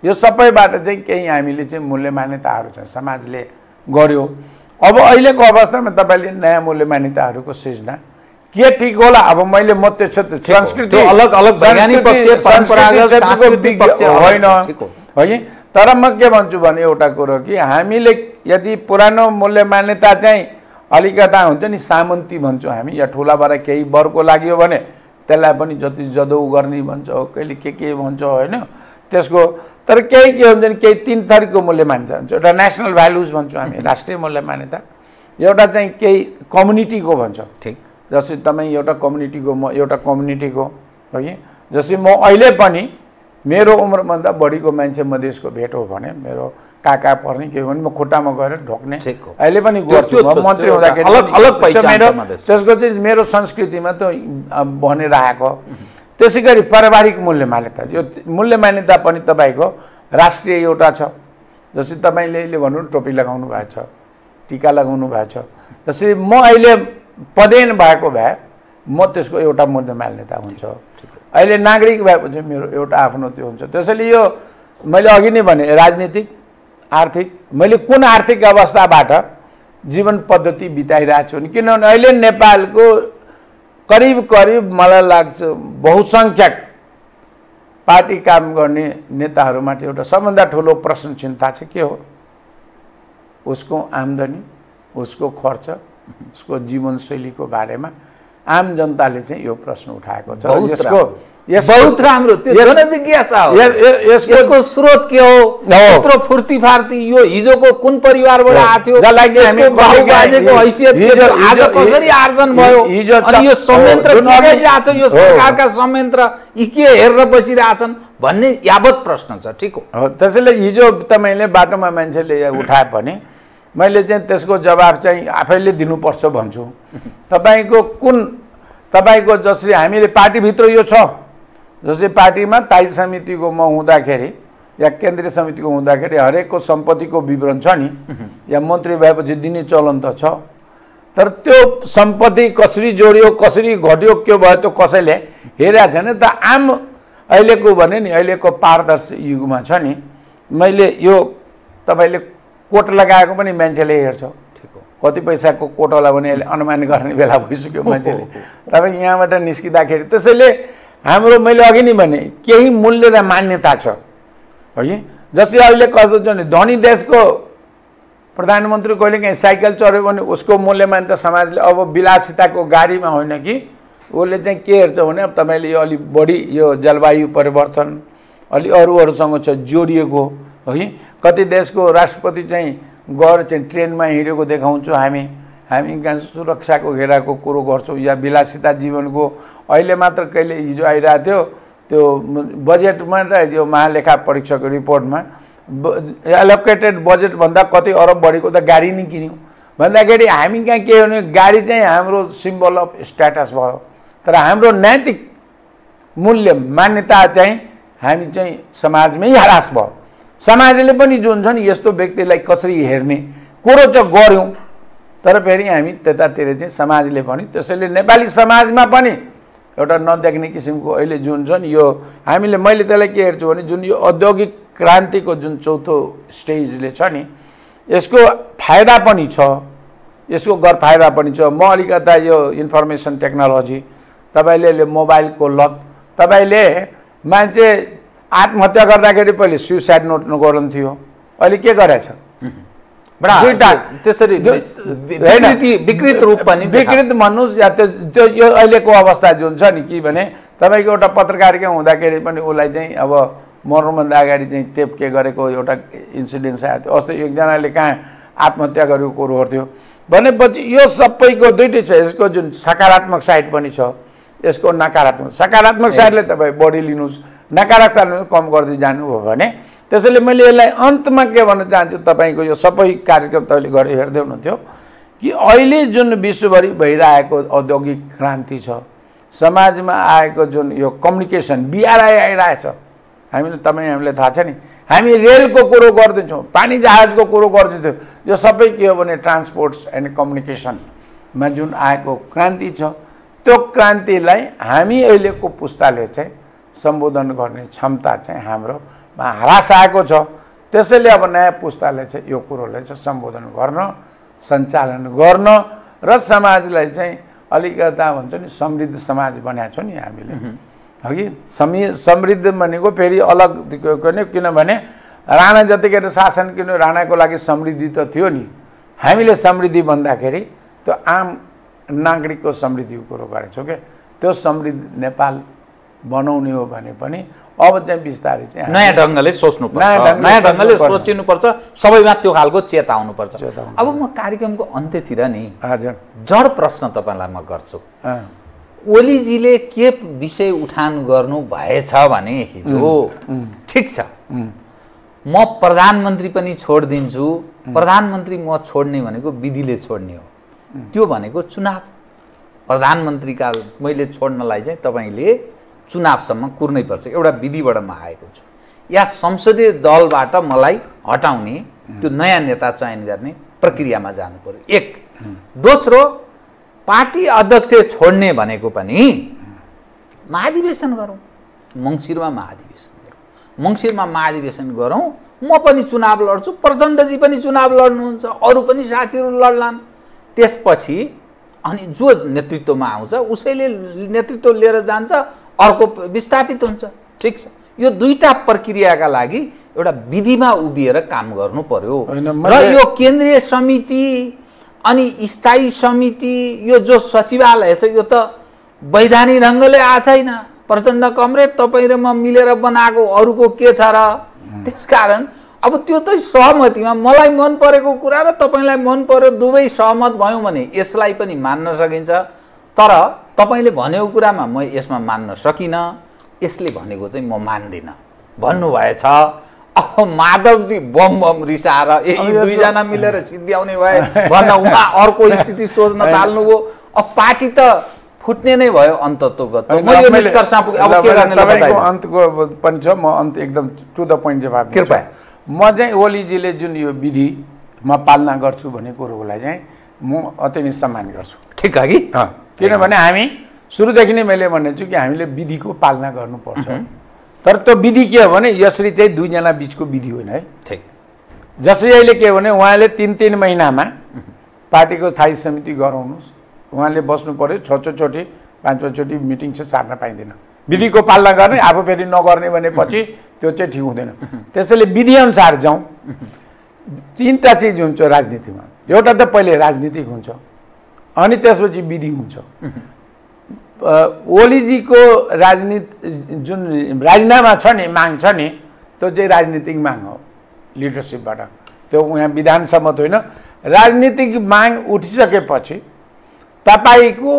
यो सबैबाट चाहिँ केही हामीले चाहिँ मूल्य मान्यताहरू छ समाजले गर्यो अब अहिलेको अवस्थामा तपाईँले नयाँ मूल्य मान्यताहरूको सृजना के ठीक होला अब मैले म त्यो संस्कृति अलग अलग वैज्ञानिक पक्ष परम्परागत सांस्कृतिक पक्ष होइन है तर म के भन्छु भने एउटा कुरो कि हामीले यदि पुरानो मूल्य मान्यता चाहिँ अलिकता हुन्छ नि सामन्ती भन्छौँ हामी या ठुलाबाट केही वर्गको लाग्यो भने त्यसलाई पनि जति जदौ गर्ने भन्छ कहिले के भन्छ होइन त्यसको तर केही के हुन्छ नि केही 3 थरीको मूल्य मान्यता हुन्छ एउटा नेसनल भ्यालुज भन्छौँ हामी राष्ट्रिय मूल्य मान्यता एउटा चाहिँ केही कम्युनिटीको भन्छ ठीक जस्तै तपाईँ एउटा कम्युनिटीको म एउटा कम्युनिटीको हो कि जस्तै म अहिले पनि मेरो उम्रभन्दा बढीको मान्छे मधेसको भेट हो भने मेरो काका पर्ने के भने म खुट्टामा गएर ढोक्ने अहिले पनि गर्छु म मन्त्री हुँदाखेरि त्यसको चाहिँ मेरो संस्कृतिमा त भनेर आएको त्यसै गरी पारिवारिक मूल्य मान्यता यो मूल्य मान्यता पनि तपाईँको राष्ट्रिय एउटा छ जस्तै तपाईँले अहिले भन्नु टोपी लगाउनु भएको छ टिका लगाउनु भएको छ जस्तै म अहिले पदेन भएको भए म त्यसको एउटा मूल्य मान्यता हुन्छ अहिले नागरिक भएपछि मेरो एउटा आफ्नो त्यो हुन्छ त्यसैले यो मैले अघि नै भने राजनीतिक आर्थिक मैले कुन आर्थिक अवस्थाबाट जीवन पद्धति बिताइरहेको छु किनभने अहिले नेपालको करिब करिब मलाई लाग्छ बहुसङ्ख्यक पार्टी काम गर्ने नेताहरूमाथि एउटा सबभन्दा ठुलो प्रश्न चिन्ता चाहिँ के हो उसको आम्दानी उसको खर्च उसको जीवनशैलीको बारेमा आम जनताले चाहिँ यो प्रश्न उठाएको छ बहुत राम्रो त्यो जनजिज्ञासा हो यसको स्रोत के हो यत्रो फुर्ती फार्ती यो हिजोको कुन परिवारबाट आथ्यो यसको बाबुबाजेको हैसियत आज कसरी आर्जन भयो अनि यो संयन्त्र के गरिरहेछ यो सरकारका संयन्त्र यी के हेरेर बसिरहेछन् भन्ने यावत प्रश्न छ ठीक हो त्यसैले हिजो तपाईले बाटोमा मान्छेले उठाए पनि मैले चाहिँ त्यसको जवाब चाहिँ आफैले दिनुपर्छ भन्छु तपाईको जसरी हामीले पार्टीभित्र यो छ जस्तै पार्टीमा स्थायी समितिको म हुँदाखेरि या केन्द्रीय समितिको हुँदाखेरि हरेकको सम्पत्तिको विवरण छ नि या मन्त्री भएपछि दिने चलन त छ तर त्यो सम्पत्ति कसरी जोडियो कसरी घट्यो के भयो त्यो कसैले हेरेको छैन त आम अहिलेको भने नि अहिलेको पारदर्शी युगमा छ नि मैले यो तपाईँले कोट लगाएको पनि मान्छेले हेर्छ कति पैसाको कोट होला भने अहिले अनुमान गर्ने बेला भइसक्यो मान्छेले तपाईँ यहाँबाट निस्किँदाखेरि त्यसैले हाम्रो मैले अघि नै भने केही मूल्य र मान्यता छ है जस्तै अहिले कस्तो छ भने धनी देशको प्रधानमन्त्री कहिले काहीँ साइकल चढ्यो भने उसको मूल्य मान्यता समाजले अब विलासिताको गाडीमा होइन कि उसले चाहिँ के हेर्छ भने अब तपाईँले यो अलि बढी यो जलवायु परिवर्तन अलि अरूसँग छ जोडिएको हो कि कति देशको राष्ट्रपति चाहिँ गएर चाहिँ ट्रेनमा हिँडेको देखाउँछौँ हामी कहाँ सुरक्षाको घेराको कुरो गर्छौँ या विलासिता जीवनको। अहिले मात्र कहिले हिजो आइरहेको थियो त्यो बजेटमा र यो महालेखा परीक्षकको रिपोर्टमा एलोकेटेड बजेटभन्दा कति अरब बढीको त गाडी नै किन्यौँ भन्दाखेरि हामी कहाँ के भने गाडी चाहिँ हाम्रो सिम्बल अफ स्ट्याटस भयो, तर हाम्रो नैतिक मूल्य मान्यता चाहिँ हामी चाहिँ समाजमै ह्रास भयो। समाजले पनि जुन छ नि यस्तो व्यक्तिलाई कसरी हेर्ने कुरो चाहिँ गऱ्यौँ, तर फेरि हामी त्यतातिर चाहिँ समाजले पनि त्यसैले नेपाली समाजमा पनि एउटा नदेख्ने किसिमको अहिले जुन छ नि यो हामीले मैले त्यसलाई के हेर्छु भने जुन यो औद्योगिक क्रान्तिको जुन चौथो स्टेजले छ नि यसको फाइदा पनि छ, यसको गरफाइदा पनि छ। म अलिकता यो इन्फर्मेसन टेक्नोलोजी तपाईँले मोबाइलको लत तपाईँले मान्छे आत्महत्या गर्दाखेरि पहिले सुसाइड नोट गर्नुहुन्थ्यो, अहिले के गरेछ त्यसरी विकृत रूप पनि विकृत भन्नुहोस् या त्यो यो अहिलेको अवस्था जुन छ नि कि भने तपाईँको एउटा पत्रकारिता हुँदाखेरि पनि उसलाई चाहिँ अब मर्नुभन्दा अगाडि चाहिँ टेप के गरेको एउटा इन्सिडेन्स आएको थियो। अस्ति एकजनाले कहाँ आत्महत्या गरेको कुरोहरू थियो भनेपछि यो सबैको दुइटै छ। यसको जुन सकारात्मक साइड पनि छ, यसको नकारात्मक सकारात्मक साइडले तपाईँ बढी लिनुहोस्, नकारात्मक साइडले कम गर्दै जानुभयो भने। त्यसैले मैले यसलाई अन्तमा के भन्न चाहन्छु, तपाईँको यो सबै कार्यक्रम तपाईँले गरेर हेर्दै हुनुहुन्थ्यो कि अहिले जुन विश्वभरि भइरहेको औद्योगिक क्रान्ति छ, समाजमा आएको जुन यो कम्युनिकेसन बिआरआई आइरहेछ, हामीलाई थाहा छ नि, हामी रेलको कुरो गर्दैछौँ, पानी जहाजको कुरो गर्दैछौँ, यो सबै के हो भने ट्रान्सपोर्ट्स एन्ड कम्युनिकेसनमा जुन आएको क्रान्ति छ त्यो क्रान्तिलाई हामी अहिलेको पुस्ताले चाहिँ सम्बोधन गर्ने क्षमता चाहिँ हाम्रोमा ह्रास आएको छ। त्यसैले अब नयाँ पुस्ताले चाहिँ यो कुरोलाई चाहिँ सम्बोधन गर्न, सञ्चालन गर्न र समाजलाई चाहिँ अलिकता भन्छ नि समृद्ध समाज बनाएको छ नि हामीले, हगि समृद्ध भनेको फेरि अलग किनभने राणा जतिखेर शासन किन राणाको लागि समृद्धि त थियो नि, हामीले समृद्धि भन्दाखेरि त्यो आम नागरिकको समृद्धिको कुरो गरेछौँ क्या। त्यो समृद्ध नेपाल बनाउने हो भने पनि अब चाहिँ बिस्तारै चाहिँ नयाँ ढङ्गले सोच्नुपर्छ, नयाँ ढङ्गले सोचिनुपर्छ, सबैमा त्यो खालको चेता आउनुपर्छ। अब म कार्यक्रमको अन्त्यतिर नि हजुर जड प्रश्न तपाईँलाई म गर्छु। ओलीजीले के विषय उठान गर्नु भएछ भने हिजो ठिक छ म प्रधानमन्त्री पनि छोडिदिन्छु, प्रधानमन्त्री म छोड्ने भनेको विधिले छोड्ने हो, त्यो भनेको चुनाव प्रधानमन्त्रीका मैले छोड्नलाई चाहिँ तपाईँले चुनावसम्म कुर्नै पर्छ, एउटा विधिबाट म आएको छु, या संसदीय दलबाट मलाई हटाउने त्यो नयाँ नेता चयन गर्ने प्रक्रियामा जानु पर्यो एक। दोस्रो पार्टी अध्यक्ष छोड्ने भनेको पनि महाधिवेशन गरौँ, मङ्सिरमा महाधिवेशन गरौँ, म पनि चुनाव लड्छु, प्रचण्डजी पनि चुनाव लड्नुहुन्छ, अरू पनि साथीहरू लड्लान्, त्यसपछि अनि जो नेतृत्वमा आउँछ उसैले नेतृत्व लिएर जान्छ, अर्को विस्थापित हुन्छ। ठिक छ, यो दुईटा प्रक्रियाका लागि एउटा विधिमा उभिएर काम गर्नु पर्यो र यो केन्द्रीय समिति अनि स्थायी समिति यो जो सचिवालय छ यो त वैधानिक ढङ्गले आएको छैन। प्रचण्ड कमरेड तपाईँ र म मिलेर बनाएको, अरूको के छ र? त्यसकारण अब त्यो त सहमतिमा मलाई मन परेको कुरा र तपाईँलाई मन पर्यो, दुवै सहमत भयौँ भने यसलाई पनि मान्न सकिन्छ। तर तपाईँले भनेको कुरामा म यसमा मान्न सकिनँ, यसले भनेको चाहिँ म मान्दिनँ भन्नुभएछ। अब माधवजी बम रिसाएर यी दुईजना मिलेर सिद्ध्याउने भए भन्दा उहाँ अर्को स्थिति सोच्न थाल्नुभयो। अब पार्टी त फुट्ने नै भयो अन्ततोगत। म यो निष्कर्षमा पुगे। अब के गर्ने तपाईको अन्तको पनि छ, म अन्त एकदम टु द पोइन्ट जवाब दिन्छु। कृपया म चाहिँ ओलीजीले जुन यो विधिमा पालना गर्छु भन्ने कुरोलाई चाहिँ म अति नै सम्मान गर्छु। ठिक है कि? किनभने हामी सुरुदेखि नै मैले भन्ने छु कि हामीले विधिको पालना गर्नुपर्छ। तर त्यो विधि के हो भने यसरी चाहिँ दुईजना बिचको विधि होइन है। ठिक। जसरी अहिले के हो भने उहाँले 3-3 महिनामा पार्टीको स्थायी समिति गराउनुहोस्, उहाँले बस्नु पर्यो, 6 चोटि 5 चोटि मिटिङ चाहिँ सार्न पाइँदैन। विधिको पालना गर्ने, आफू फेरि नगर्ने भनेपछि त्यो चाहिँ ठिक हुँदैन। त्यसैले विधिअनुसार जाउँ। तीनटा चिज हुन्छ राजनीतिमा, एउटा त पहिले राजनीतिक हुन्छ अनि त्यसपछि विधि हुन्छ। ओलीजीको राजनीति जुन राजीनामा छ नि, माग छ नि, त्यो चाहिँ राजनीतिक माग हो। लिडरसिपबाट। त्यो यहाँ विधान सम्मत होइन। राजनीतिक माग उठिसकेपछि तपाईँको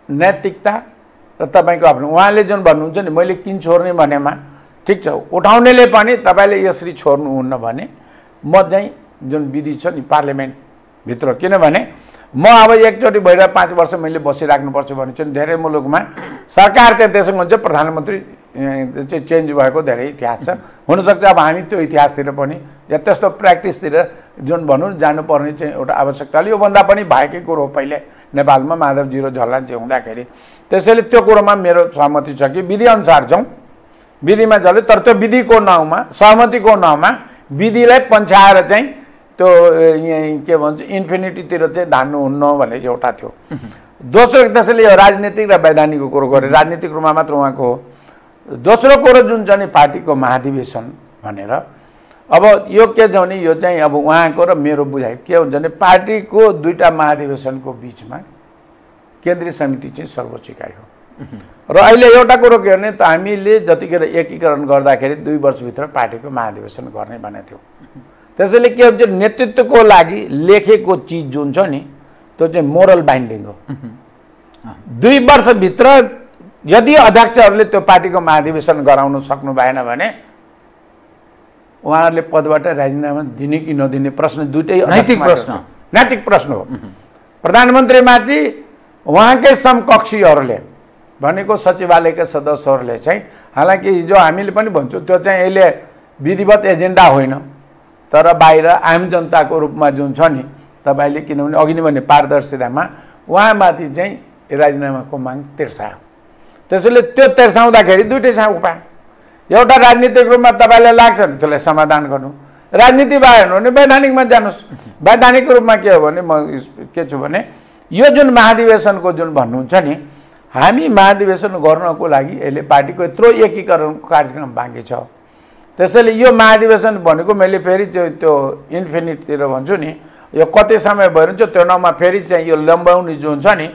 नैतिकता र तपाईँको आफ्नो उहाँले जुन भन्नुहुन्छ नि मैले किन छोड्ने भनेमा ठिक छ, उठाउनेले पनि तपाईँले यसरी छोड्नुहुन्न भने म चाहिँ जुन विधि छ नि पार्लियामेन्टभित्र, किनभने म अब एकचोटि भएर 5 वर्ष मैले बसिराख्नुपर्छ भने चाहिँ धेरै मुलुकमा सरकार चाहिँ त्यसो हुन्छ, प्रधानमन्त्री चाहिँ चेन्ज भएको धेरै इतिहास छ। हुनसक्छ अब हामी त्यो इतिहासतिर पनि या त्यस्तो प्र्याक्टिसतिर जुन भनौँ जानुपर्ने चाहिँ एउटा आवश्यकता, योभन्दा पनि भएकै कुरो हो। पहिले नेपालमा माधवजी र झलनाथ चाहिँ हुँदाखेरि, त्यसैले त्यो कुरोमा मेरो सहमति छ कि विधिअनुसार जाउँ, विधिमा चल्यो। तर त्यो विधिको नाउँमा सहमतिको नाउँमा विधिलाई पन्छाएर चाहिँ त्यो के भन्छ इन्फिनिटीतिर चाहिँ धान्नुहुन्न भन्ने एउटा थियो। दोस्रो त्यसैले यो राजनीतिक र वैधानिकको कुरो गरेँ, राजनीतिक रूपमा मात्र उहाँको हो। दोस्रो कुरो जुन चाहिँ पार्टीको महाधिवेशन भनेर, अब यो के छ भने यो चाहिँ अब उहाँको र मेरो बुझाइ के हुन्छ भने पार्टीको दुईटा महाधिवेशनको बिचमा केन्द्रीय समिति चाहिँ सर्वोच्च इकाइ हो। र अहिले एउटा कुरो के भने त हामीले जतिखेर एकीकरण गर्दाखेरि 2 वर्षभित्र पार्टीको महाधिवेशन गर्ने भनेको थियो। त्यसैले के हुन्छ नेतृत्वको लागि लेखेको चिज जुन छ नि त्यो चाहिँ मोरल बाइन्डिङ हो। 2 वर्षभित्र यदि अध्यक्षहरूले त्यो पार्टीको महाधिवेशन गराउन सक्नु भएन भने उहाँहरूले पदबाट राजीनामा दिने कि नदिने प्रश्न दुईटै नैतिक प्रश्न हो। प्रधानमन्त्रीमाथि उहाँकै समकक्षीहरूले भनेको सचिवालयका सदस्यहरूले चाहिँ, हालाकि हिजो हामीले पनि भन्छौँ त्यो चाहिँ अहिले विधिवत एजेन्डा होइन, तर बाहिर आम जनताको रूपमा जुन छ नि तपाईँले, किनभने अघि नै भने पारदर्शितामा उहाँमाथि चाहिँ राजीनामाको माग तिर्सायो। त्यसैले त्यो तिर्साउँदाखेरि दुईटै छ उपाय। एउटा राजनीतिक रूपमा तपाईँलाई लाग्छ भने त्यसलाई समाधान गर्नु, राजनीति भएन भने वैधानिकमा जानुहोस्। वैधानिक रूपमा के हो भने म के छु भने यो जुन महाधिवेशनको जुन भन्नुहुन्छ नि, हामी महाधिवेशन गर्नको लागि अहिले पार्टीको यत्रो एकीकरणको कार्यक्रम बाँकी छ। त्यसैले यो महाधिवेशन भनेको मैले फेरि त्यो इन्फिनिटतिर भन्छु नि, यो कति समय भइरहन्छ त्यो नाउँमा फेरि चाहिँ यो लम्बाउने जुन छ नि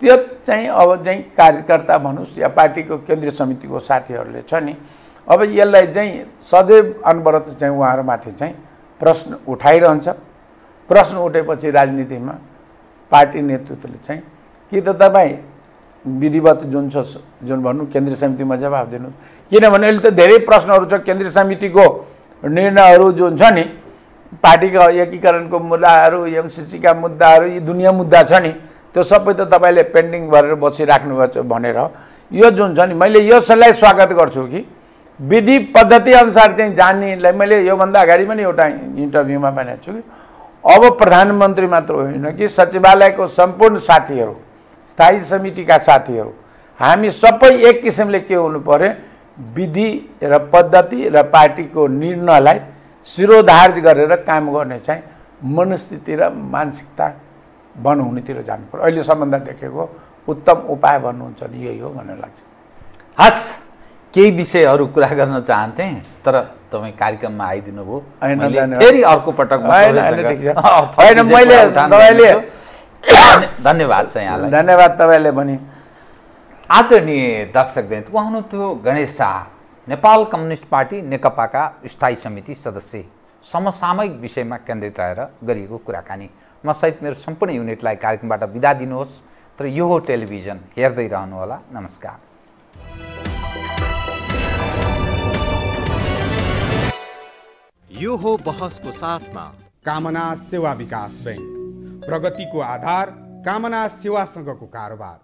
त्यो चाहिँ अब चाहिँ कार्यकर्ता भन्नुहोस् या पार्टीको केन्द्रीय समितिको साथीहरूले छ नि, अब यसलाई चाहिँ सदैव अनवरत चाहिँ उहाँहरूमाथि चाहिँ प्रश्न उठाइरहन्छ। प्रश्न उठेपछि राजनीतिमा पार्टी नेतृत्वले चाहिँ कि त तपाईँ विधिवत जुन छ जुन भन्नु केन्द्रीय समितिमा जवाब दिनुहोस्, किनभने अहिले त धेरै प्रश्नहरू छ। केन्द्रीय समितिको निर्णयहरू जुन छ नि, पार्टीका एकीकरणको मुद्दाहरू, एमसिसीका मुद्दाहरू, यी दुनियाँ मुद्दा छ नि, त्यो सबै त तपाईँले पेन्डिङ गरेर बसिराख्नुभएको भनेर यो जुन छ नि, मैले यसलाई स्वागत गर्छु कि विधि पद्धति अनुसार चाहिँ जान्नेलाई मैले योभन्दा अगाडि पनि एउटा इन्टरभ्यूमा भनेको छु कि अब प्रधानमन्त्री मात्र होइन कि सचिवालयको सम्पूर्ण साथीहरू, स्थायी समितिका साथीहरू, हामी सबै एक किसिमले के हुनु पर्यो, विधि र पद्धति र पार्टीको निर्णयलाई शिरोधार्ज गरेर काम गर्ने चाहिँ मनस्थिति र मानसिकता बनाउनेतिर जानु पर्यो। अहिलेसम्म देखेको उत्तम उपाय भन्नुहुन्छ नि यही हो भन्ने लाग्छ। हस्, केही विषयहरू कुरा गर्न चाहन्थे तर तपाईँ कार्यक्रममा आइदिनु भयो। फेरि अर्को पटक धन्यवाद छ यहाँलाई। धन्यवाद तपाईँले पनि। आदरणीय दर्शकवृन्द, उहाँ हुनुहुन्थ्यो गणेश शाह, नेपाल कम्युनिस्ट पार्टी नेकपाका स्थायी समिति सदस्य। समसामयिक विषयमा केन्द्रित रहेर गरिएको कुराकानी। म सहित मेरो सम्पूर्ण युनिटलाई कार्यक्रमबाट बिदा दिनुहोस्, तर यो हो टेलिभिजन, हेर्दै रहनुहोला। नमस्कार। यो हो बहसको साथमा कामना सेवा विकास बैंक, प्रगतिको आधार कामना सेवासँगको कारोबार।